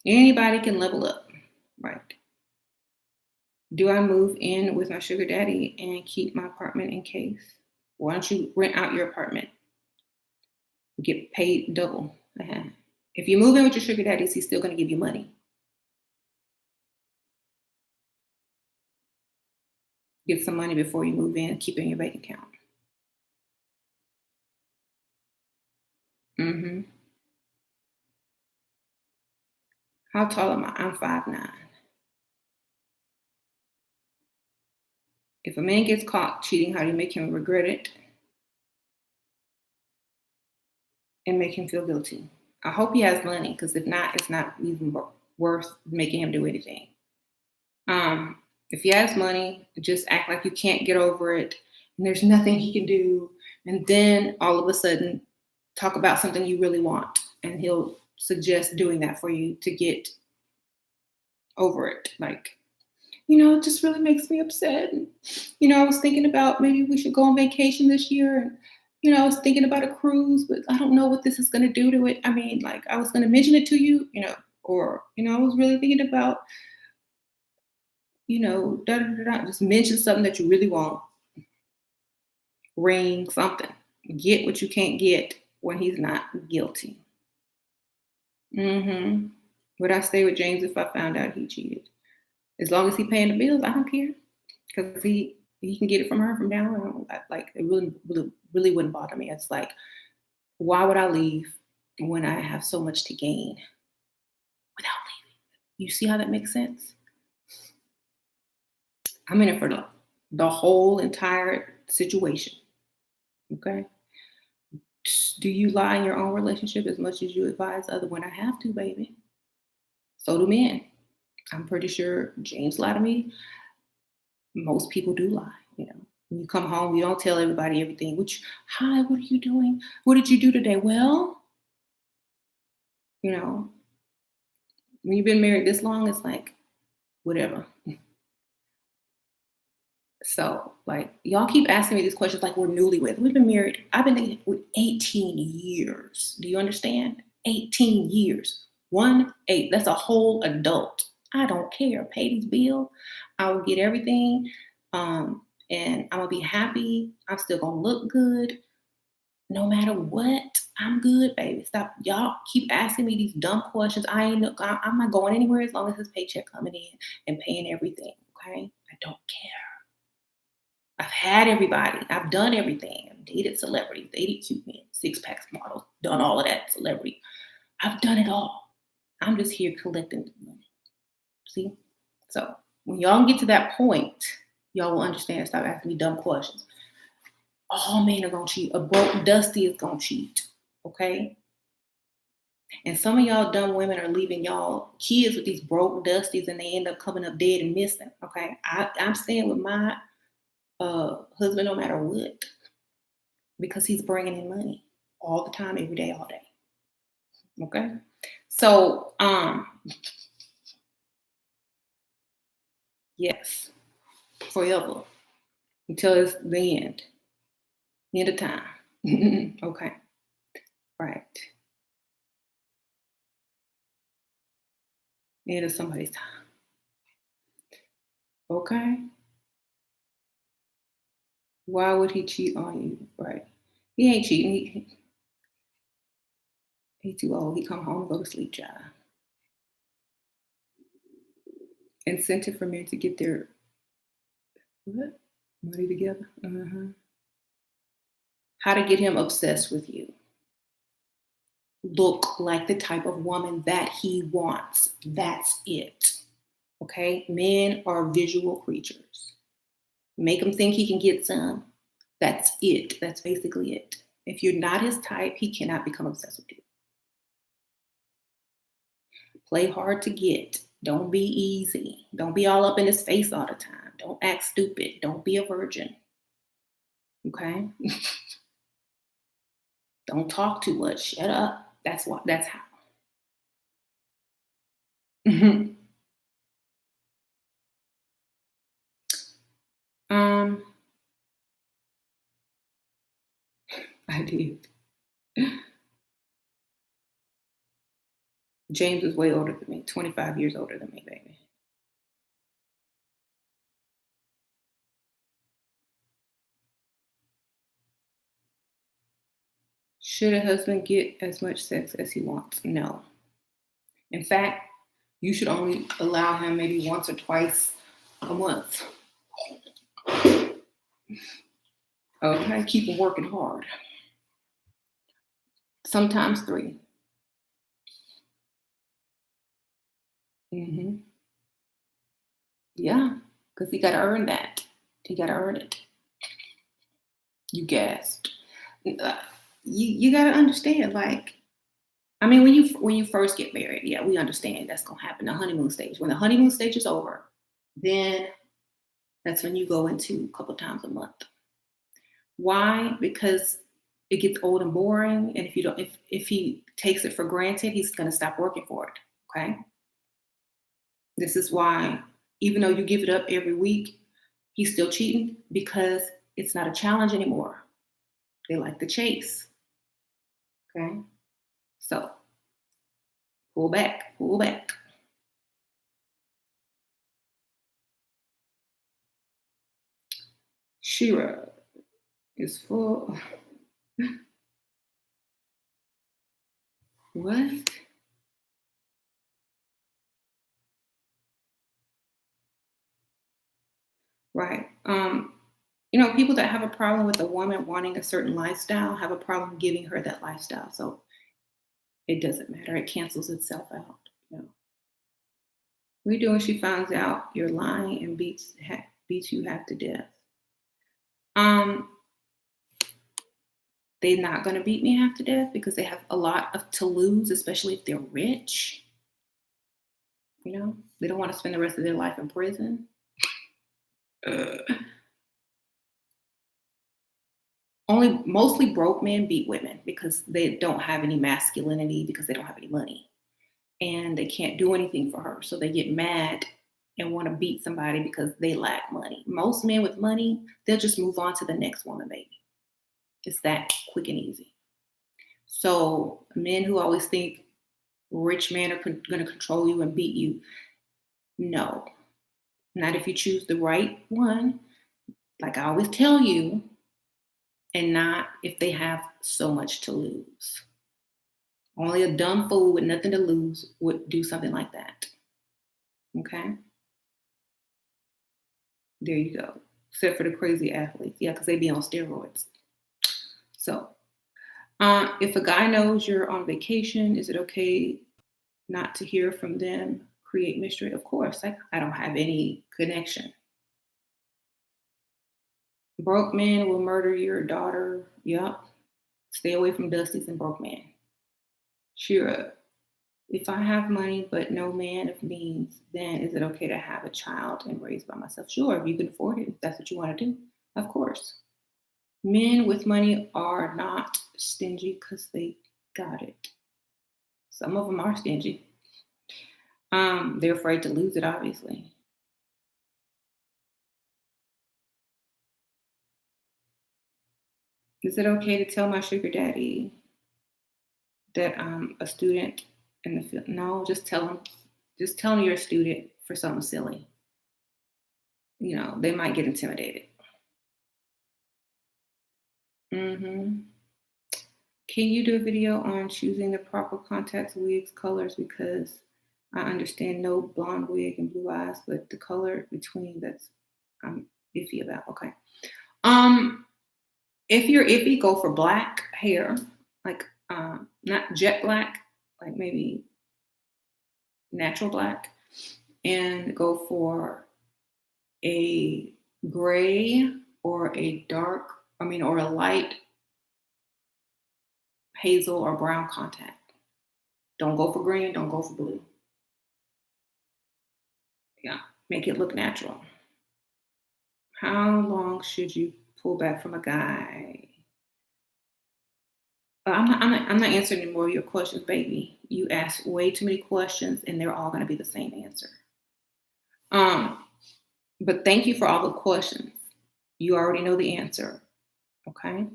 anybody can level up, right? Do I move in with my sugar daddy and keep my apartment in case? Why don't you rent out your apartment? Get paid double. If you move in with your sugar daddy, he's still going to give you money. Get some money before you move in. Keep it in your bank account. How tall am I? I'm 5'9". If a man gets caught cheating, how do you make him regret it and make him feel guilty? I hope he has money, because if not, it's not even worth making him do anything. If he has money, just act like you can't get over it and there's nothing he can do. And then all of a sudden, talk about something you really want, and he'll suggest doing that for you to get over it. Like, it just really makes me upset. And, I was thinking about maybe we should go on vacation this year. And, I was thinking about a cruise, but I don't know what this is going to do to it. I mean, like, I was going to mention it to you, or, I was really thinking about, da da da da, just mention something that you really want, ring something, get what you can't get when he's not guilty. Hmm. Would I stay with James if I found out he cheated? As long as he paying the bills, I don't care. Because he can get it from her from down the road. Like it really wouldn't bother me. It's like, why would I leave when I have so much to gain without leaving? You see how that makes sense? I'm in it for the whole entire situation. Okay. Do you lie in your own relationship as much as you advise other? When I have to, baby. So do men. I'm pretty sure James lied to me. Most people do lie. When you come home, you don't tell everybody everything. Hi, what are you doing? What did you do today? Well, you know, when you've been married this long, it's like, whatever. So, like, y'all keep asking me these questions like we're newlyweds. We've been married. I've been dating with 18 years. Do you understand? 18 years. 1-8. That's a whole adult. I don't care. Pay these bills. I will get everything. And I'm gonna be happy. I'm still gonna look good. No matter what, I'm good, baby. Stop. Y'all keep asking me these dumb questions. I'm not going anywhere as long as his paycheck coming in and paying everything. Okay? I don't care. I've had everybody. I've done everything. I've dated celebrities, dated cute men, six packs models, done all of that celebrity. I've done it all. I'm just here collecting the money. See? So when y'all get to that point, y'all will understand. Stop asking me dumb questions. All men are gonna cheat. A broke dusty is gonna cheat. Okay? And some of y'all dumb women are leaving y'all kids with these broke dusties and they end up coming up dead and missing. Okay. I'm staying with my husband no matter what because he's bringing in money all the time, every day, all day. Okay. So, yes, forever until it's the end of time. Okay. Right. End of somebody's time. Okay. Why would he cheat on you? Right. He ain't cheating. He too old. He come home and go to sleep, child. Incentive for men to get their what? Money together. Uh-huh. How to get him obsessed with you. Look like the type of woman that he wants. That's it. Okay? Men are visual creatures. Make him think he can get some. That's it. That's basically it. If you're not his type, he cannot become obsessed with you. Play hard to get. Don't be easy. Don't be all up in his face all the time. Don't act stupid. Don't be a virgin. Okay? Don't talk too much. Shut up. That's how. um, I did. James is way older than me, 25 years older than me, baby. Should a husband get as much sex as he wants? No. In fact, you should only allow him maybe once or twice a month. Okay, keep him working hard. Sometimes 3. Mm-hmm. Yeah, because he got to earn that. He got to earn it. You gasped. You got to understand, like, I mean, when you first get married, yeah, we understand that's gonna happen. The honeymoon stage. When the honeymoon stage is over, then that's when you go into a couple times a month. Why? Because it gets old and boring, and if he takes it for granted, he's gonna stop working for it. Okay. This is why, even though you give it up every week, he's still cheating because it's not a challenge anymore. They like the chase. Okay. So pull back, pull back. Shira is full. What? Right. People that have a problem with a woman wanting a certain lifestyle have a problem giving her that lifestyle. So it doesn't matter. It cancels itself out. We do when she finds out you're lying and beats you half to death. Um, they're not going to beat me half to death because they have a lot to lose, especially if they're rich. They don't want to spend the rest of their life in prison. Mostly broke men beat women because they don't have any masculinity, because they don't have any money, and they can't do anything for her. So they get mad and want to beat somebody because they lack money. Most men with money, they'll just move on to the next woman, baby. It's that quick and easy. So men who always think rich men are going to control you and beat you, no, not if you choose the right one, like I always tell you, and not if they have so much to lose. Only a dumb fool with nothing to lose would do something like that. Okay? There you go. Except for the crazy athletes. Yeah, because they be on steroids. So, if a guy knows you're on vacation, is it okay not to hear from them? Create mystery? Of course. I don't have any connection. Broke man will murder your daughter. Yup. Stay away from Dusties and broke man. Shira, if I have money but no man of means, then is it okay to have a child and raise by myself? Sure, if you can afford it, if that's what you want to do, of course. Men with money are not stingy because they got it. Some of them are stingy. They're afraid to lose it, obviously. Is it okay to tell my sugar daddy that I'm a student in the field? No, just tell him. Just tell him you're a student for something silly. They might get intimidated. Mm-hmm. Can you do a video on choosing the proper contacts, wigs, colors? Because I understand no blonde wig and blue eyes, but the color between that's I'm iffy about. Okay. If you're iffy, go for black hair, like not jet black, like maybe natural black, and go for a gray or or a light hazel or brown contact. Don't go for green, don't go for blue. Yeah, make it look natural. How long should you pull back from a guy? I'm not answering any more of your questions, baby. You asked way too many questions, and they're all going to be the same answer. But thank you for all the questions. You already know the answer. Okay.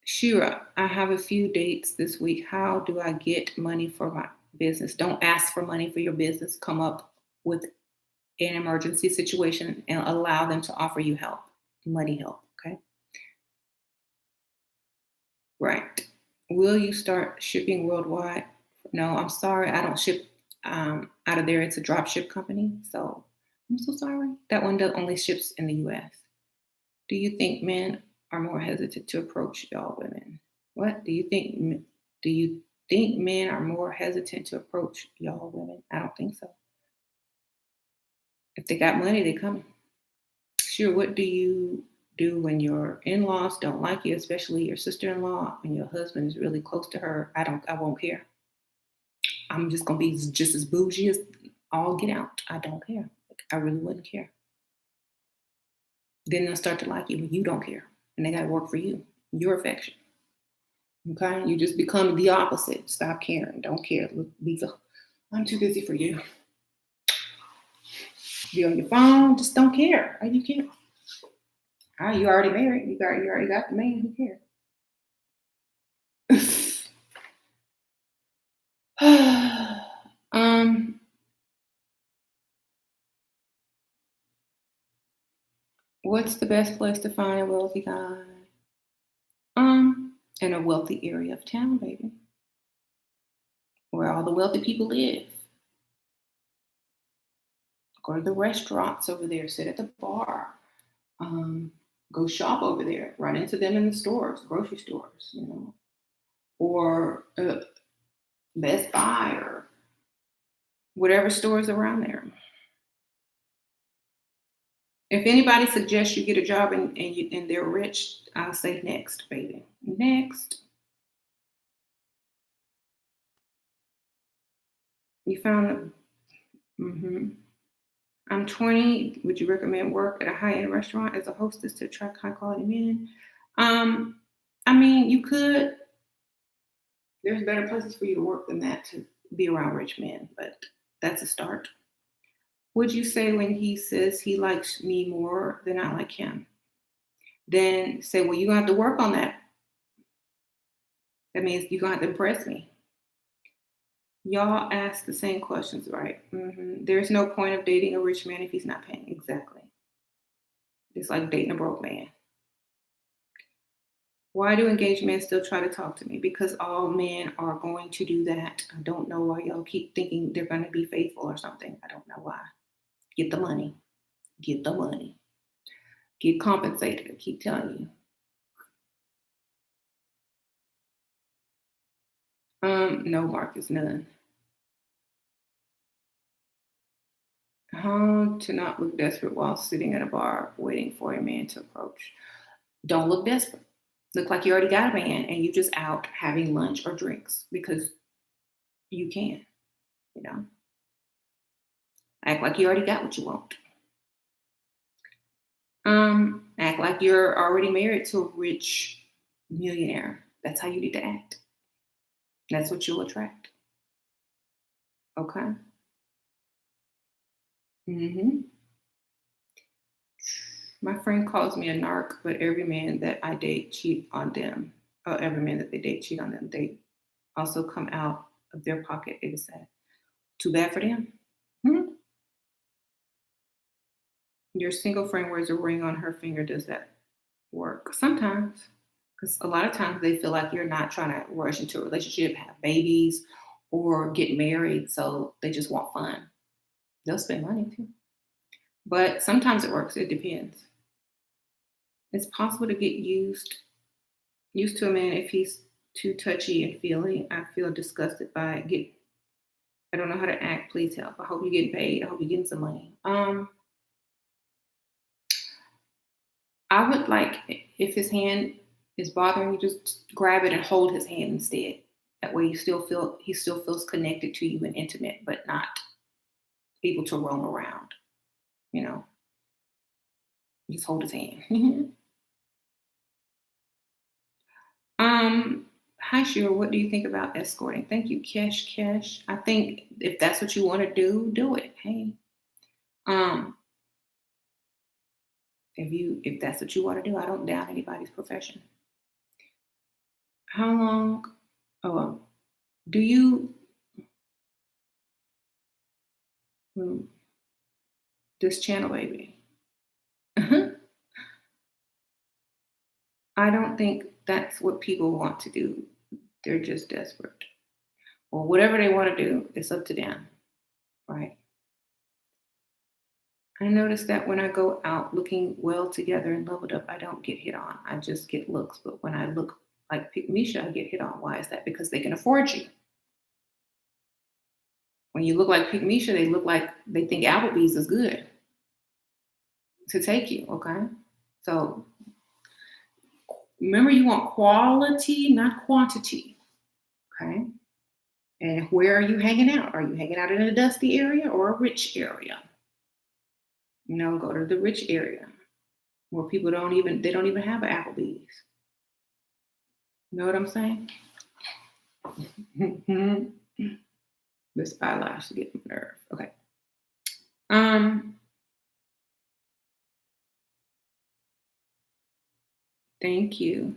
Shira, I have a few dates this week. How do I get money for my business? Don't ask for money for your business. Come up with an emergency situation and allow them to offer you help, money help. Okay. Right. Will you start shipping worldwide? No, I'm sorry. I don't ship out of there. It's a drop ship company. So I'm so sorry. That one only ships in the US. Do you think men are more hesitant to approach y'all women? What? Do you think men are more hesitant to approach y'all women? I don't think so. If they got money, they come. Sure, what do you do when your in-laws don't like you, especially your sister-in-law, and your husband is really close to her? I won't care. I'm just gonna be just as bougie as all get out. I don't care. I really wouldn't care. Then they'll start to like you when you don't care. And they gotta work for you, your affection. Okay? You just become the opposite. Stop caring. Don't care. I'm too busy for you. Be on your phone. Just don't care. You care. You already married. You already got the man. Who cares? What's the best place to find a wealthy guy? In a wealthy area of town, baby, where all the wealthy people live. Go to the restaurants over there. Sit at the bar. Go shop over there. Run into them in the stores, grocery stores, or Best Buy or whatever stores around there. If anybody suggests you get a job and they're rich, I'll say next, baby. Next. You found it. I'm 20. Would you recommend work at a high-end restaurant as a hostess to attract high-quality men? I mean, you could. There's better places for you to work than that to be around rich men, but that's a start. Would you say when he says he likes me more than I like him? Then say, well, you're going to have to work on that. That means you're going to have to impress me. Y'all ask the same questions, right? There's no point of dating a rich man if he's not paying. Exactly. It's like dating a broke man. Why do engaged men still try to talk to me? Because all men are going to do that. I don't know why y'all keep thinking they're going to be faithful or something. I don't know why. Get the money. Get the money. Get compensated. I keep telling you. No, Marcus, none. How to not look desperate while sitting at a bar waiting for a man to approach. Don't look desperate. Look like you already got a man and you're just out having lunch or drinks because you can, Act like you already got what you want. Act like you're already married to a rich millionaire. That's how you need to act. That's what you'll attract. Okay? My friend calls me a narc, but every man that I date cheat on them. Every man that they date cheat on them. They also come out of their pocket. It is sad. Too bad for them. Your single friend wears a ring on her finger. Does that work? Sometimes. Because a lot of times they feel like you're not trying to rush into a relationship, have babies, or get married. So they just want fun. They'll spend money too. But sometimes it works. It depends. It's possible to get used to a man if he's too touchy and feeling. I feel disgusted by it. I don't know how to act. Please help. I hope you're getting paid. I hope you're getting some money. I would like if his hand is bothering you, just grab it and hold his hand instead. That way he still feels connected to you and intimate, but not able to roam around. Just hold his hand. Hi Shira, what do you think about escorting? Thank you, Kesh. I think if that's what you want to do it. Hey. If that's what you want to do, I don't doubt anybody's profession. How long do you this channel, baby? I don't think that's what people want to do. They're just desperate. Or whatever they want to do, it's up to them, right? I noticed that when I go out looking well together and leveled up, I don't get hit on. I just get looks. But when I look like Pick Misha, I get hit on. Why is that? Because they can afford you. When you look like Pick Misha, they look like they think Applebee's is good to take you, okay? So remember, you want quality, not quantity, okay? And where are you hanging out? Are you hanging out in a dusty area or a rich area? Go to the rich area where people don't even have an Applebee's. You know what I'm saying? This eyelash to get my nerve. Okay. Thank you.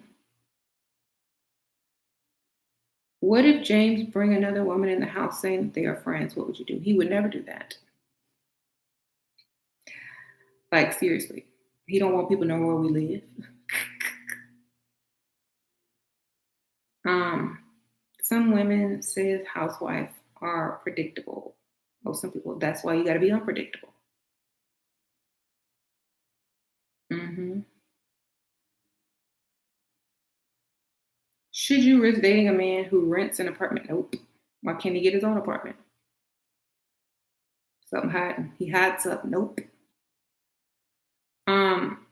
What if James bring another woman in the house saying that they are friends? What would you do? He would never do that. Like seriously. He don't want people to know where we live. Um, some women says housewives are predictable. Oh, some people. That's why you got to be unpredictable. Hmm. Should you risk dating a man who rents an apartment? Nope. Why can't he get his own apartment? Something hiding. He hides something. Nope. Um,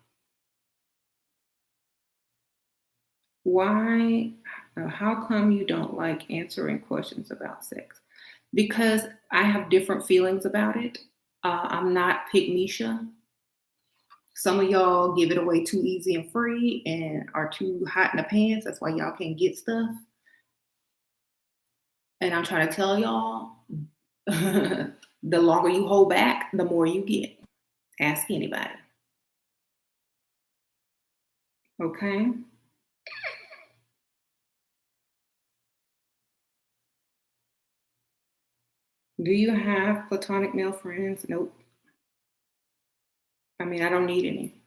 why? How come you don't like answering questions about sex? Because I have different feelings about it. I'm not Pygmisha. Some of y'all give it away too easy and free and are too hot in the pants. That's why y'all can't get stuff. And I'm trying to tell y'all, the longer you hold back, the more you get. Ask anybody. Okay? Do you have platonic male friends? Nope. I mean, I don't need any.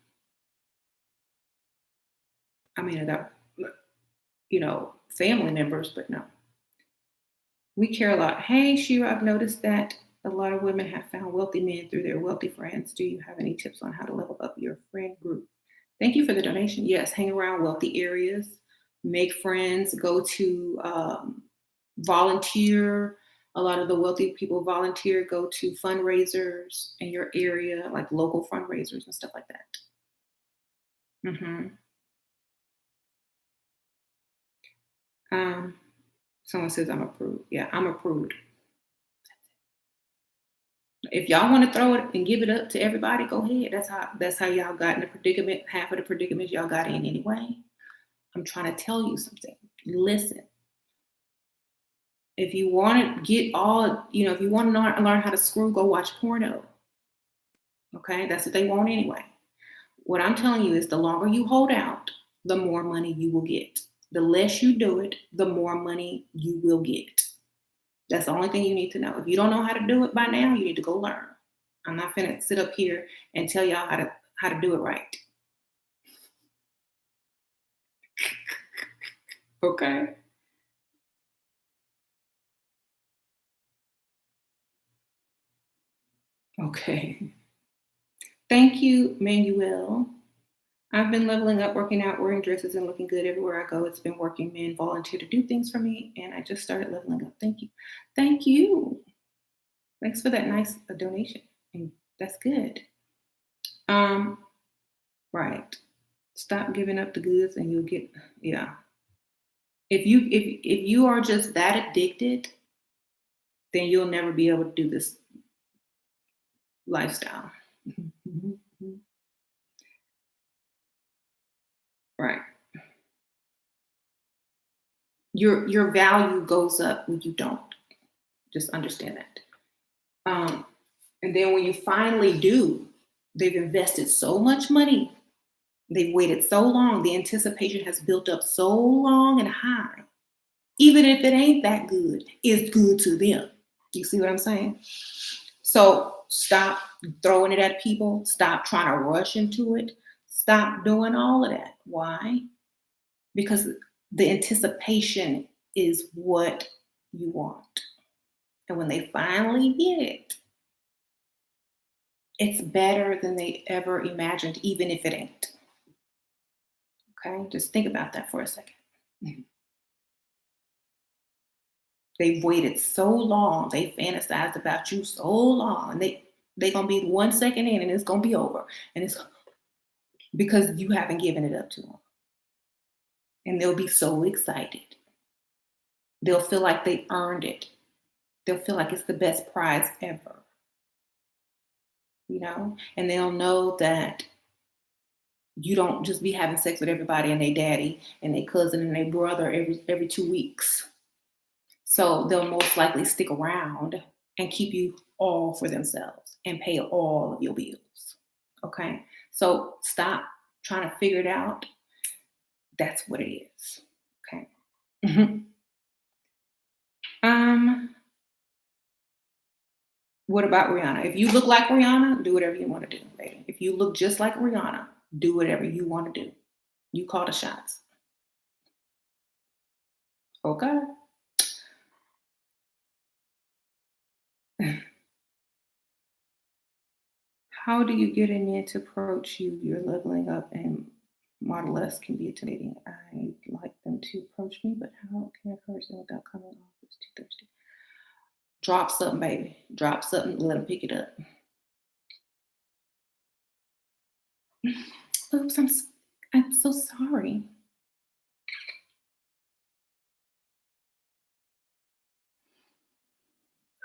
I mean, I got, family members, but no. We care a lot. Hey, Shira, I've noticed that a lot of women have found wealthy men through their wealthy friends. Do you have any tips on how to level up your friend group? Thank you for the donation. Yes, hang around wealthy areas, make friends, go to volunteer. A lot of the wealthy people volunteer, go to fundraisers in your area, like local fundraisers and stuff like that. Hmm. Um, someone says I'm approved. Yeah, I'm approved. If y'all want to throw it and give it up to everybody, go ahead. That's how y'all got in the predicament. Half of the predicaments y'all got in anyway. I'm trying to tell you something. Listen, if you want to get all, if you want to learn how to screw, go watch porno. Okay, that's what they want anyway. What I'm telling you is the longer you hold out, the more money you will get. The less you do it, the more money you will get. That's the only thing you need to know. If you don't know how to do it by now, you need to go learn. I'm not gonna sit up here and tell y'all how to do it right. Okay. Okay. Thank you, Manuel. I've been leveling up, working out, wearing dresses, and looking good everywhere I go. It's been working. Men volunteer to do things for me, and I just started leveling up. Thank you. Thank you. Thanks for that nice donation. And that's good. Um, right. Stop giving up the goods, and you'll get. Yeah. If you are just that addicted, then you'll never be able to do this lifestyle. Right. Your value goes up when you don't. Just understand that. And then when you finally do, they've invested so much money. They've waited so long. The anticipation has built up so long and high. Even if it ain't that good, it's good to them. You see what I'm saying? So stop throwing it at people. Stop trying to rush into it. Stop doing all of that. Why? Because the anticipation is what you want. And when they finally get it, it's better than they ever imagined, even if it ain't. Okay, just think about that for a second. They've waited so long, they fantasized about you so long, and they gonna be 1 second in and it's gonna be over. And it's because you haven't given it up to them. And they'll be so excited. They'll feel like they earned it. They'll feel like it's the best prize ever. And they'll know that you don't just be having sex with everybody and their daddy and their cousin and their brother every 2 weeks. So they'll most likely stick around and keep you all for themselves and pay all of your bills. Okay. So stop trying to figure it out. That's what it is. Okay. Mhm. Um, what about Rihanna? If you look like Rihanna, do whatever you want to do, baby. If you look just like Rihanna, do whatever you want to do. You call the shots. Okay. How do you get a man to approach you? You're leveling up and Model S can be intimidating. I like them to approach me, but how can I approach them without coming off as too thirsty? Drop something, baby. Drop something. Let them pick it up. Oops, I'm so sorry.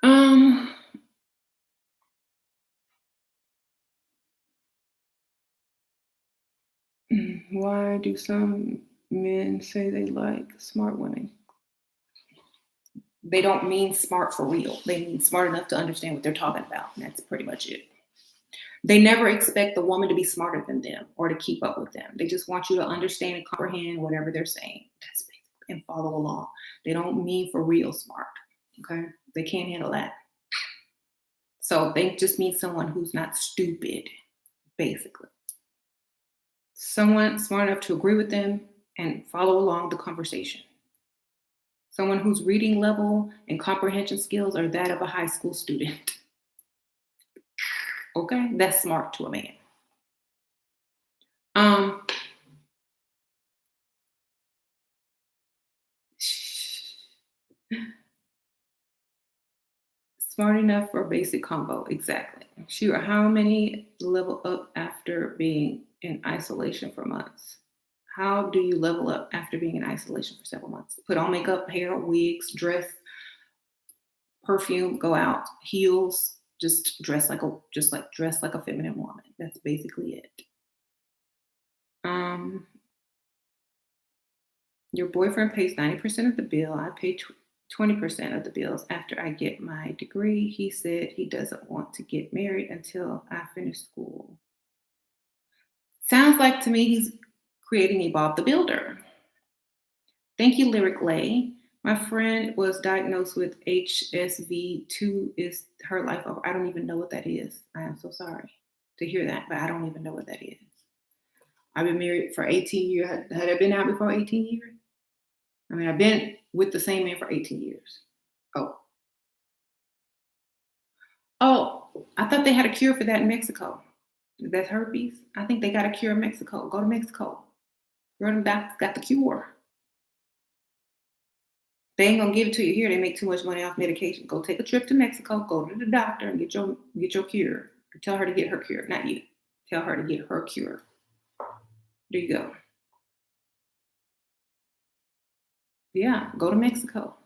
Um, why do some men say they like smart women? They don't mean smart for real. They mean smart enough to understand what they're talking about. And that's pretty much it. They never expect the woman to be smarter than them or to keep up with them. They just want you to understand and comprehend whatever they're saying. That's basic, and follow along. They don't mean for real smart. Okay. They can't handle that. So they just mean someone who's not stupid, basically. Someone smart enough to agree with them and follow along the conversation. Someone whose reading level and comprehension skills are that of a high school student. Okay, that's smart to a man. Um, Smart enough for a basic combo, exactly. Sure, how many level up after being in isolation for months? How do you level up after being in isolation for several months? Put on makeup, hair, wigs, dress, perfume, go out, heels, just dress like a feminine woman. That's basically it. Um, your boyfriend pays 90% of the bill. I pay 20% of the bills. After I get my degree, he said he doesn't want to get married until I finish school. Sounds like to me he's creating a Bob the Builder. Thank you, Lyric Lay. My friend was diagnosed with HSV2. Is her life over? I don't even know what that is. I am so sorry to hear that, but I don't even know what that is. I've been married for 18 years. Had I been out before 18 years? I mean, I've been with the same man for 18 years. Oh, oh, I thought they had a cure for that in Mexico. That's herpes. I think they got a cure in Mexico. Go to Mexico. Girl, them doctors got the cure. They ain't gonna give it to you here. They make too much money off medication. Go take a trip to Mexico. Go to the doctor and get your cure. Or tell her to get her cure, not you. Tell her to get her cure. There you go. Yeah, go to Mexico.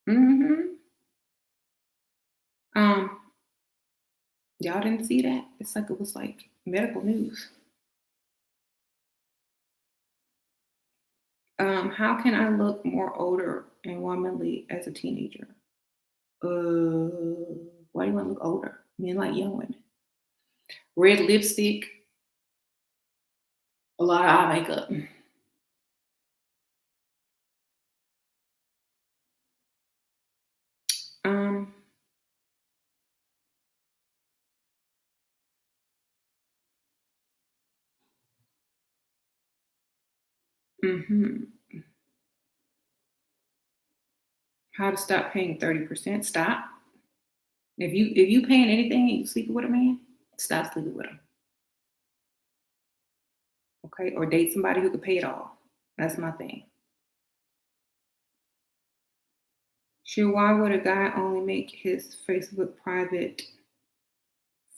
Hmm. Um, y'all didn't see that? It's like it was like medical news. How can I look more older and womanly as a teenager? Why do you want to look older? Men like young women. Red lipstick, a lot of eye makeup. Um, hmm How to stop paying 30%? Stop. If you paying anything and you sleeping with a man, stop sleeping with him. Okay, or date somebody who could pay it all. That's my thing. Sure, why would a guy only make his Facebook private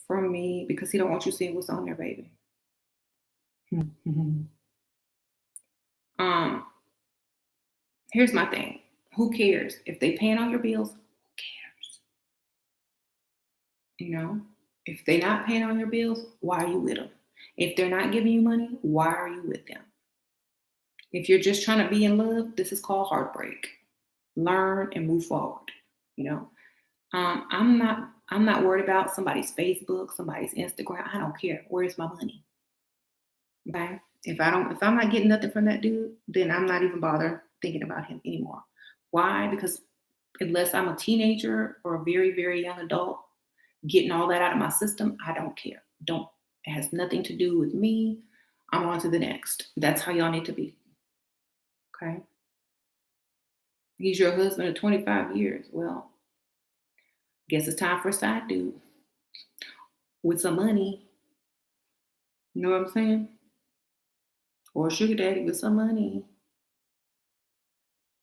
from me because he don't want you seeing what's on there, baby? um, Here's my thing. Who cares if they paying on your bills? Who cares? You know, if they're not paying on your bills, why are you with them? If they're not giving you money, why are you with them? If you're just trying to be in love, this is called heartbreak. Learn and move forward. You know, I'm not worried about somebody's Facebook, somebody's Instagram. I don't care. Where's my money? Okay. If I'm not getting nothing from that dude, then I'm not even bothered thinking about him anymore. Why? Because unless I'm a teenager or a very, very young adult, getting all that out of my system, I don't care. Don't It has nothing to do with me. I'm on to the next. That's how y'all need to be. Okay. He's your husband of 25 years. Well, guess it's time for a side dude with some money. You know what I'm saying? Or a sugar daddy with some money.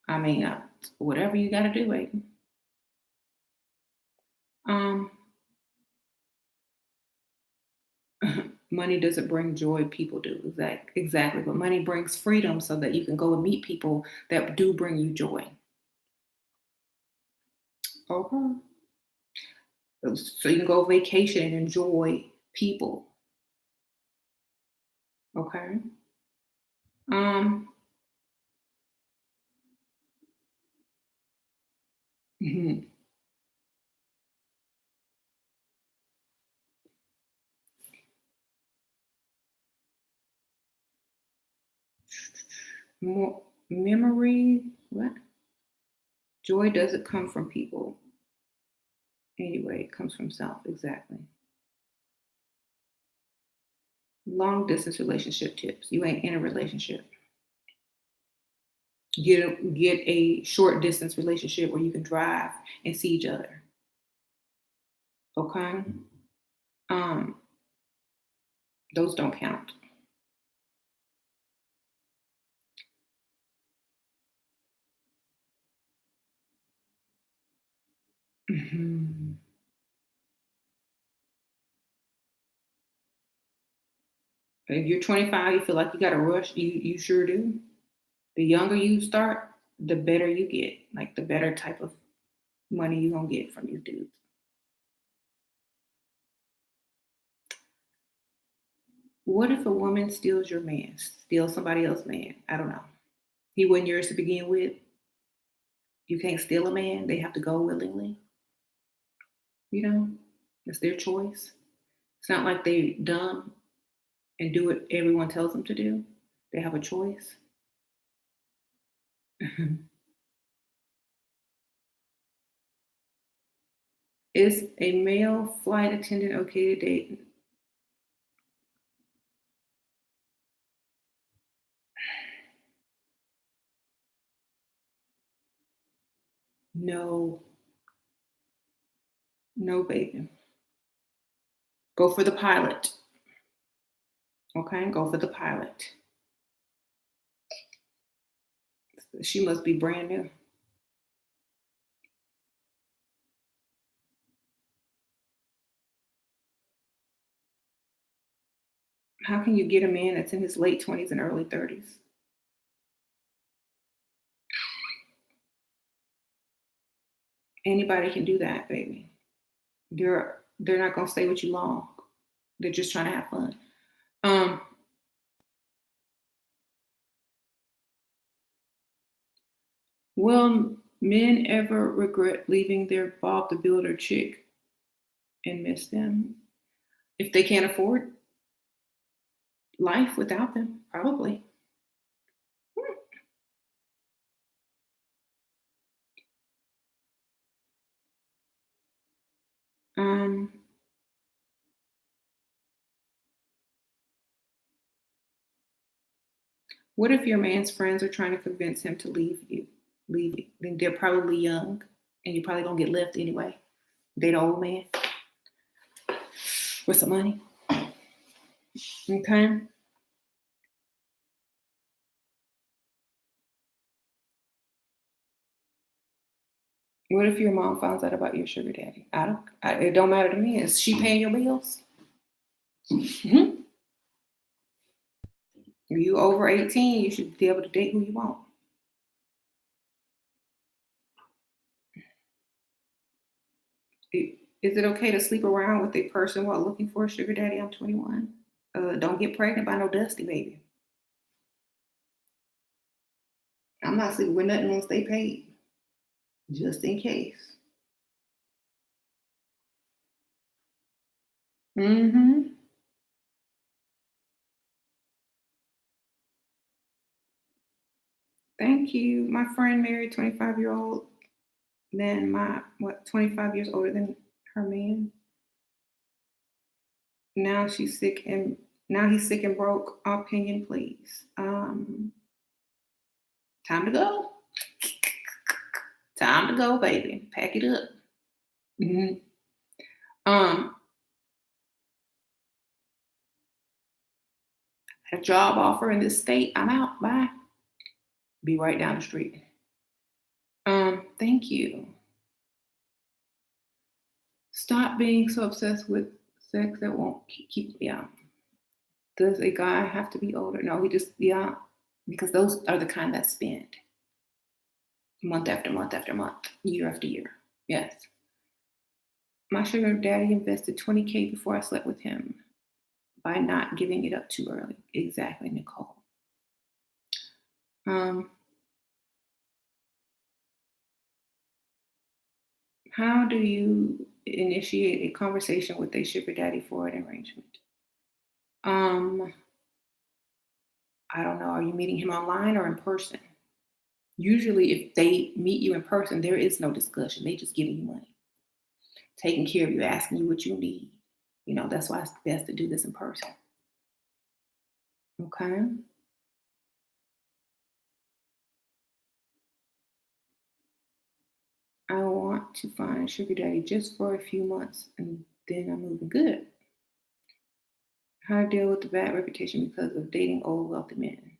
I mean, whatever you got to do, baby. Um, money doesn't bring joy. People do. Exactly. But money brings freedom so that you can go and meet people that do bring you joy. Okay. So you can go vacation and enjoy people. Okay. Um, more memory. What? Joy doesn't come from people. Anyway, it comes from self. Exactly. Long distance relationship tips. You ain't in a relationship. Get a short distance relationship where you can drive and see each other. Okay. Um, those don't count. Mhm. If you're 25, you feel like you got to rush. You sure do. The younger you start, the better you get. Like the better type of money you gonna get from these dudes. What if a woman steals your man, steals somebody else's man? I don't know. He wasn't yours to begin with. You can't steal a man. They have to go willingly. You know, it's their choice. It's not like they dumb and do what everyone tells them to do. They have a choice. Is a male flight attendant okay to date? No, no, baby. Go for the pilot. Okay, go for the pilot. She must be brand new. How can you get a man that's in his late 20s and early 30s? Anybody can do that, baby. They're not gonna stay with you long. They're just trying to have fun. Um, will men ever regret leaving their Bob the Builder chick and miss them? If they can't afford life without them, probably. Um, what if your man's friends are trying to convince him to leave you? Leave you. Then they're probably young and you're probably gonna get left anyway. Date an old man with some money. Okay. What if your mom finds out about your sugar daddy? It don't matter to me. Is she paying your bills? Mhm. If you over 18, you should be able to date who you want. Is it okay to sleep around with a person while looking for a sugar daddy? I'm 21. Don't get pregnant by no dusty baby. I'm not sleeping with nothing once they paid, just in case. Mm-hmm. Thank you. My friend married 25-year-old, then 25 years older than her man. Now she's sick and now he's sick and broke. Opinion, please. Time to go. Time to go, baby. Pack it up. hmm Um, a job offer in this state. I'm out. Bye. Be right down the street. Thank you. Stop being so obsessed with sex that won't keep. Yeah. Does a guy have to be older? No, he just because those are the kind that spend month after month after month, year after year. Yes. My sugar daddy invested 20K before I slept with him by not giving it up too early. Exactly, Nicole. Um, how do you initiate a conversation with a sugar daddy for an arrangement? Um, I don't know. Are you meeting him online or in person? Usually, if they meet you in person, there is no discussion. They just giving you money, taking care of you, asking you what you need. That's why it's best to do this in person. Okay. I want to find a sugar daddy just for a few months and then I'm moving good. How to deal with the bad reputation because of dating old wealthy men.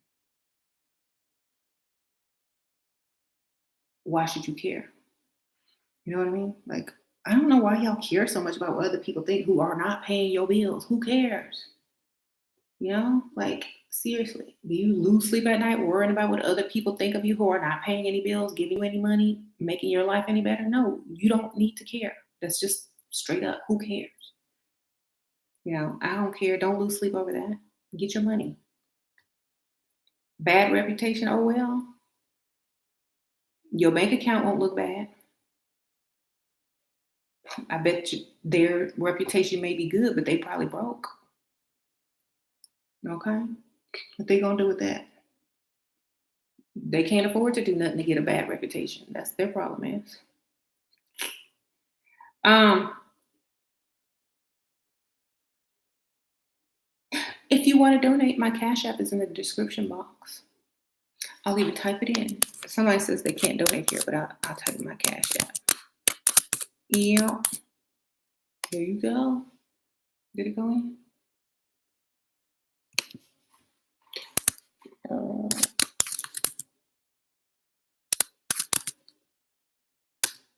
Why should you care? You know what I mean? Like, I don't know why y'all care so much about what other people think who are not paying your bills. Who cares? Like, seriously, do you lose sleep at night worrying about what other people think of you who are not paying any bills, giving you any money, making your life any better? No, you don't need to care. That's just straight up. Who cares? I don't care. Don't lose sleep over that. Get your money. Bad reputation, oh well. Your bank account won't look bad. I bet you their reputation may be good, but they probably broke. Okay? What they gonna do with that? They can't afford to do nothing to get a bad reputation. That's their problem is. Um, if you want to donate, my Cash App is in the description box. I'll even type it in. Somebody says they can't donate here, but I'll type in my Cash App. Yeah. There you go. Did it go in?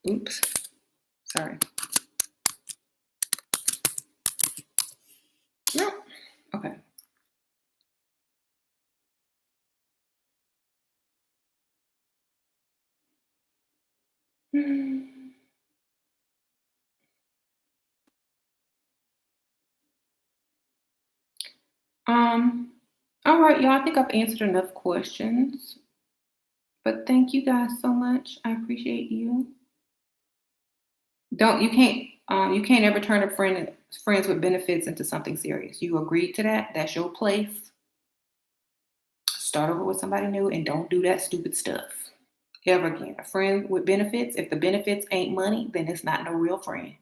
Oops. Sorry. No. Okay. All right, y'all. I think I've answered enough questions. But thank you guys so much. I appreciate you. Don't you can't ever turn friends with benefits into something serious. You agreed to that. That's your place. Start over with somebody new and don't do that stupid stuff ever again. A friend with benefits, if the benefits ain't money, then it's not no real friend.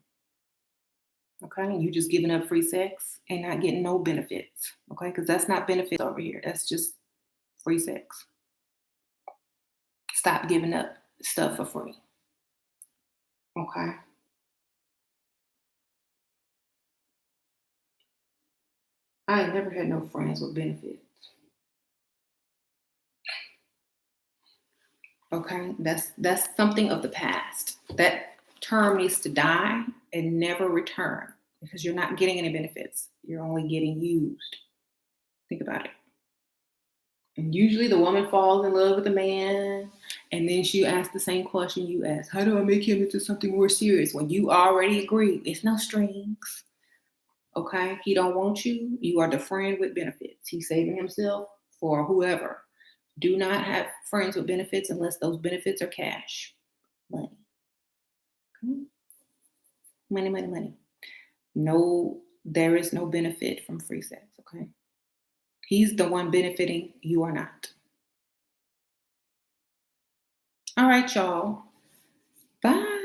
Okay, you just giving up free sex and not getting no benefits. Okay, because that's not benefits over here. That's just free sex. Stop giving up stuff for free. Okay. I ain't never had no friends with benefits. Okay, that's something of the past. That term needs to die and never return because you're not getting any benefits. You're only getting used. Think about it. And usually the woman falls in love with the man, and then she asks the same question you ask: how do I make him into something more serious? When you already agreed, it's no strings. Okay, he don't want you. You are the friend with benefits. He's saving himself for whoever. Do not have friends with benefits unless those benefits are cash money. Okay? Money, money, money. No, there is no benefit from free sex. Okay, he's the one benefiting. You are not. All right, y'all. Bye.